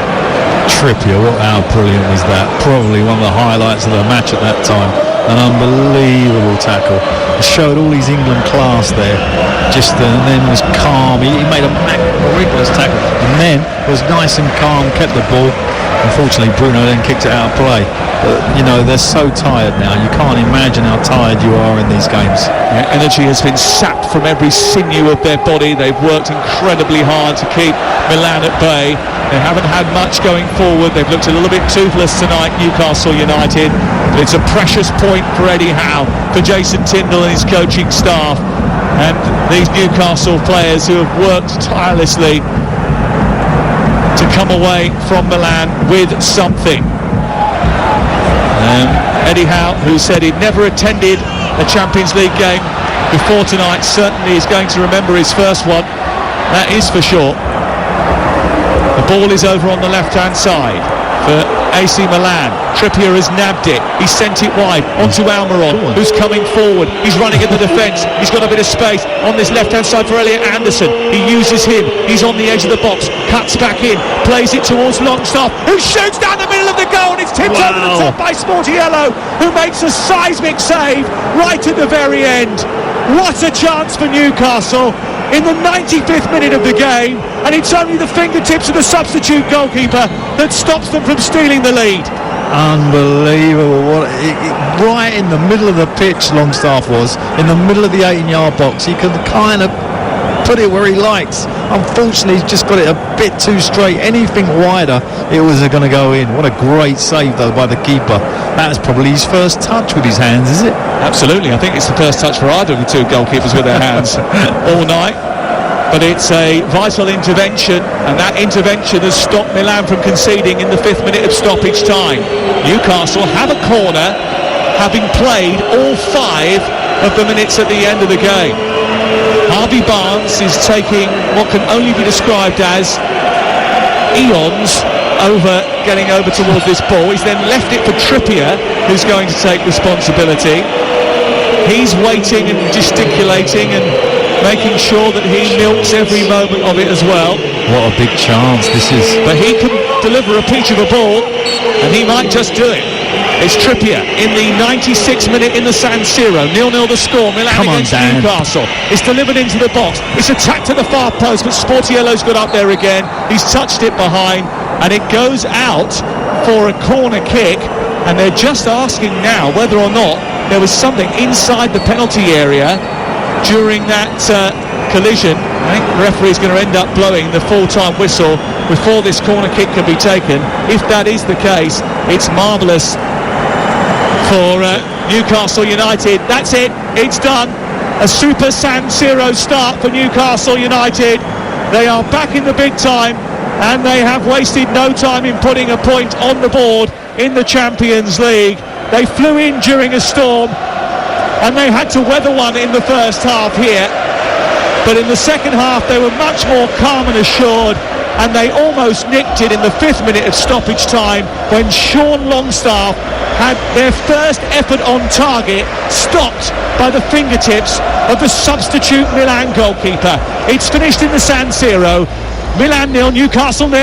Trippier, how brilliant was that? Probably one of the highlights of the match at that time. An unbelievable tackle. It showed all his England class there. And then was calm. He made a miraculous tackle, and then was nice and calm, kept the ball. Unfortunately, Bruno then kicked it out of play. But they're so tired now. You can't imagine how tired you are in these games. Yeah, energy has been sapped from every sinew of their body. They've worked incredibly hard to keep Milan at bay. They haven't had much going forward. They've looked a little bit toothless tonight, Newcastle United. But it's a precious point for Eddie Howe, for Jason Tindall and his coaching staff, and these Newcastle players who have worked tirelessly to come away from Milan with something. Eddie Howe, who said he'd never attended a Champions League game before tonight, certainly is going to remember his first one. That is for sure. The ball is over on the left-hand side for AC Milan. Trippier has nabbed it. He sent it wide onto Almiron, who's coming forward. He's running at the defence. He's got a bit of space on this left-hand side for Elliot Anderson. He uses him. He's on the edge of the box. Cuts back in. Plays it towards Longstaff, who shoots down the middle of the goal. And it's tipped over the top by Sportiello, who makes a seismic save right at the very end. What a chance for Newcastle in the 95th minute of the game, and it's only the fingertips of the substitute goalkeeper that stops them from stealing the lead. Unbelievable. Right in the middle of the pitch Longstaff was, in the middle of the 18-yard box. He could kind of put it where he likes. Unfortunately, he's just got it a bit too straight. Anything wider, it was going to go in. What a great save though by the keeper. That's probably his first touch with his hands, is it? Absolutely. I think it's the first touch for either of the two goalkeepers with their hands all night. But it's a vital intervention, and that intervention has stopped Milan from conceding in the 5th minute of stoppage time. Newcastle have a corner, having played all 5 of the minutes at the end of the game. Harvey Barnes is taking what can only be described as eons getting over towards this ball. He's then left it for Trippier, who's going to take responsibility. He's waiting and gesticulating and making sure that he milks every moment of it as well. What a big chance this is. But he can deliver a peach of a ball, and he might just do it. It's Trippier in the 96th minute in the San Siro. 0-0 the score. Milan against Newcastle. It's delivered into the box. It's attacked to the far post, but Sportiello's got up there again. He's touched it behind, and it goes out for a corner kick. And they're just asking now whether or not there was something inside the penalty area during that collision. I think the referee's going to end up blowing the full-time whistle before this corner kick can be taken. If that is the case, it's marvellous for Newcastle United. That's it, it's done. A super San Siro start for Newcastle United. They are back in the big time, and they have wasted no time in putting a point on the board in the Champions League. They flew in during a storm, and they had to weather one in the first half here, but in the second half they were much more calm and assured, and they almost nicked it in the 5th minute of stoppage time when Sean Longstaff had their first effort on target stopped by the fingertips of the substitute Milan goalkeeper. It's finished in the San Siro. Milan 0, Newcastle 0.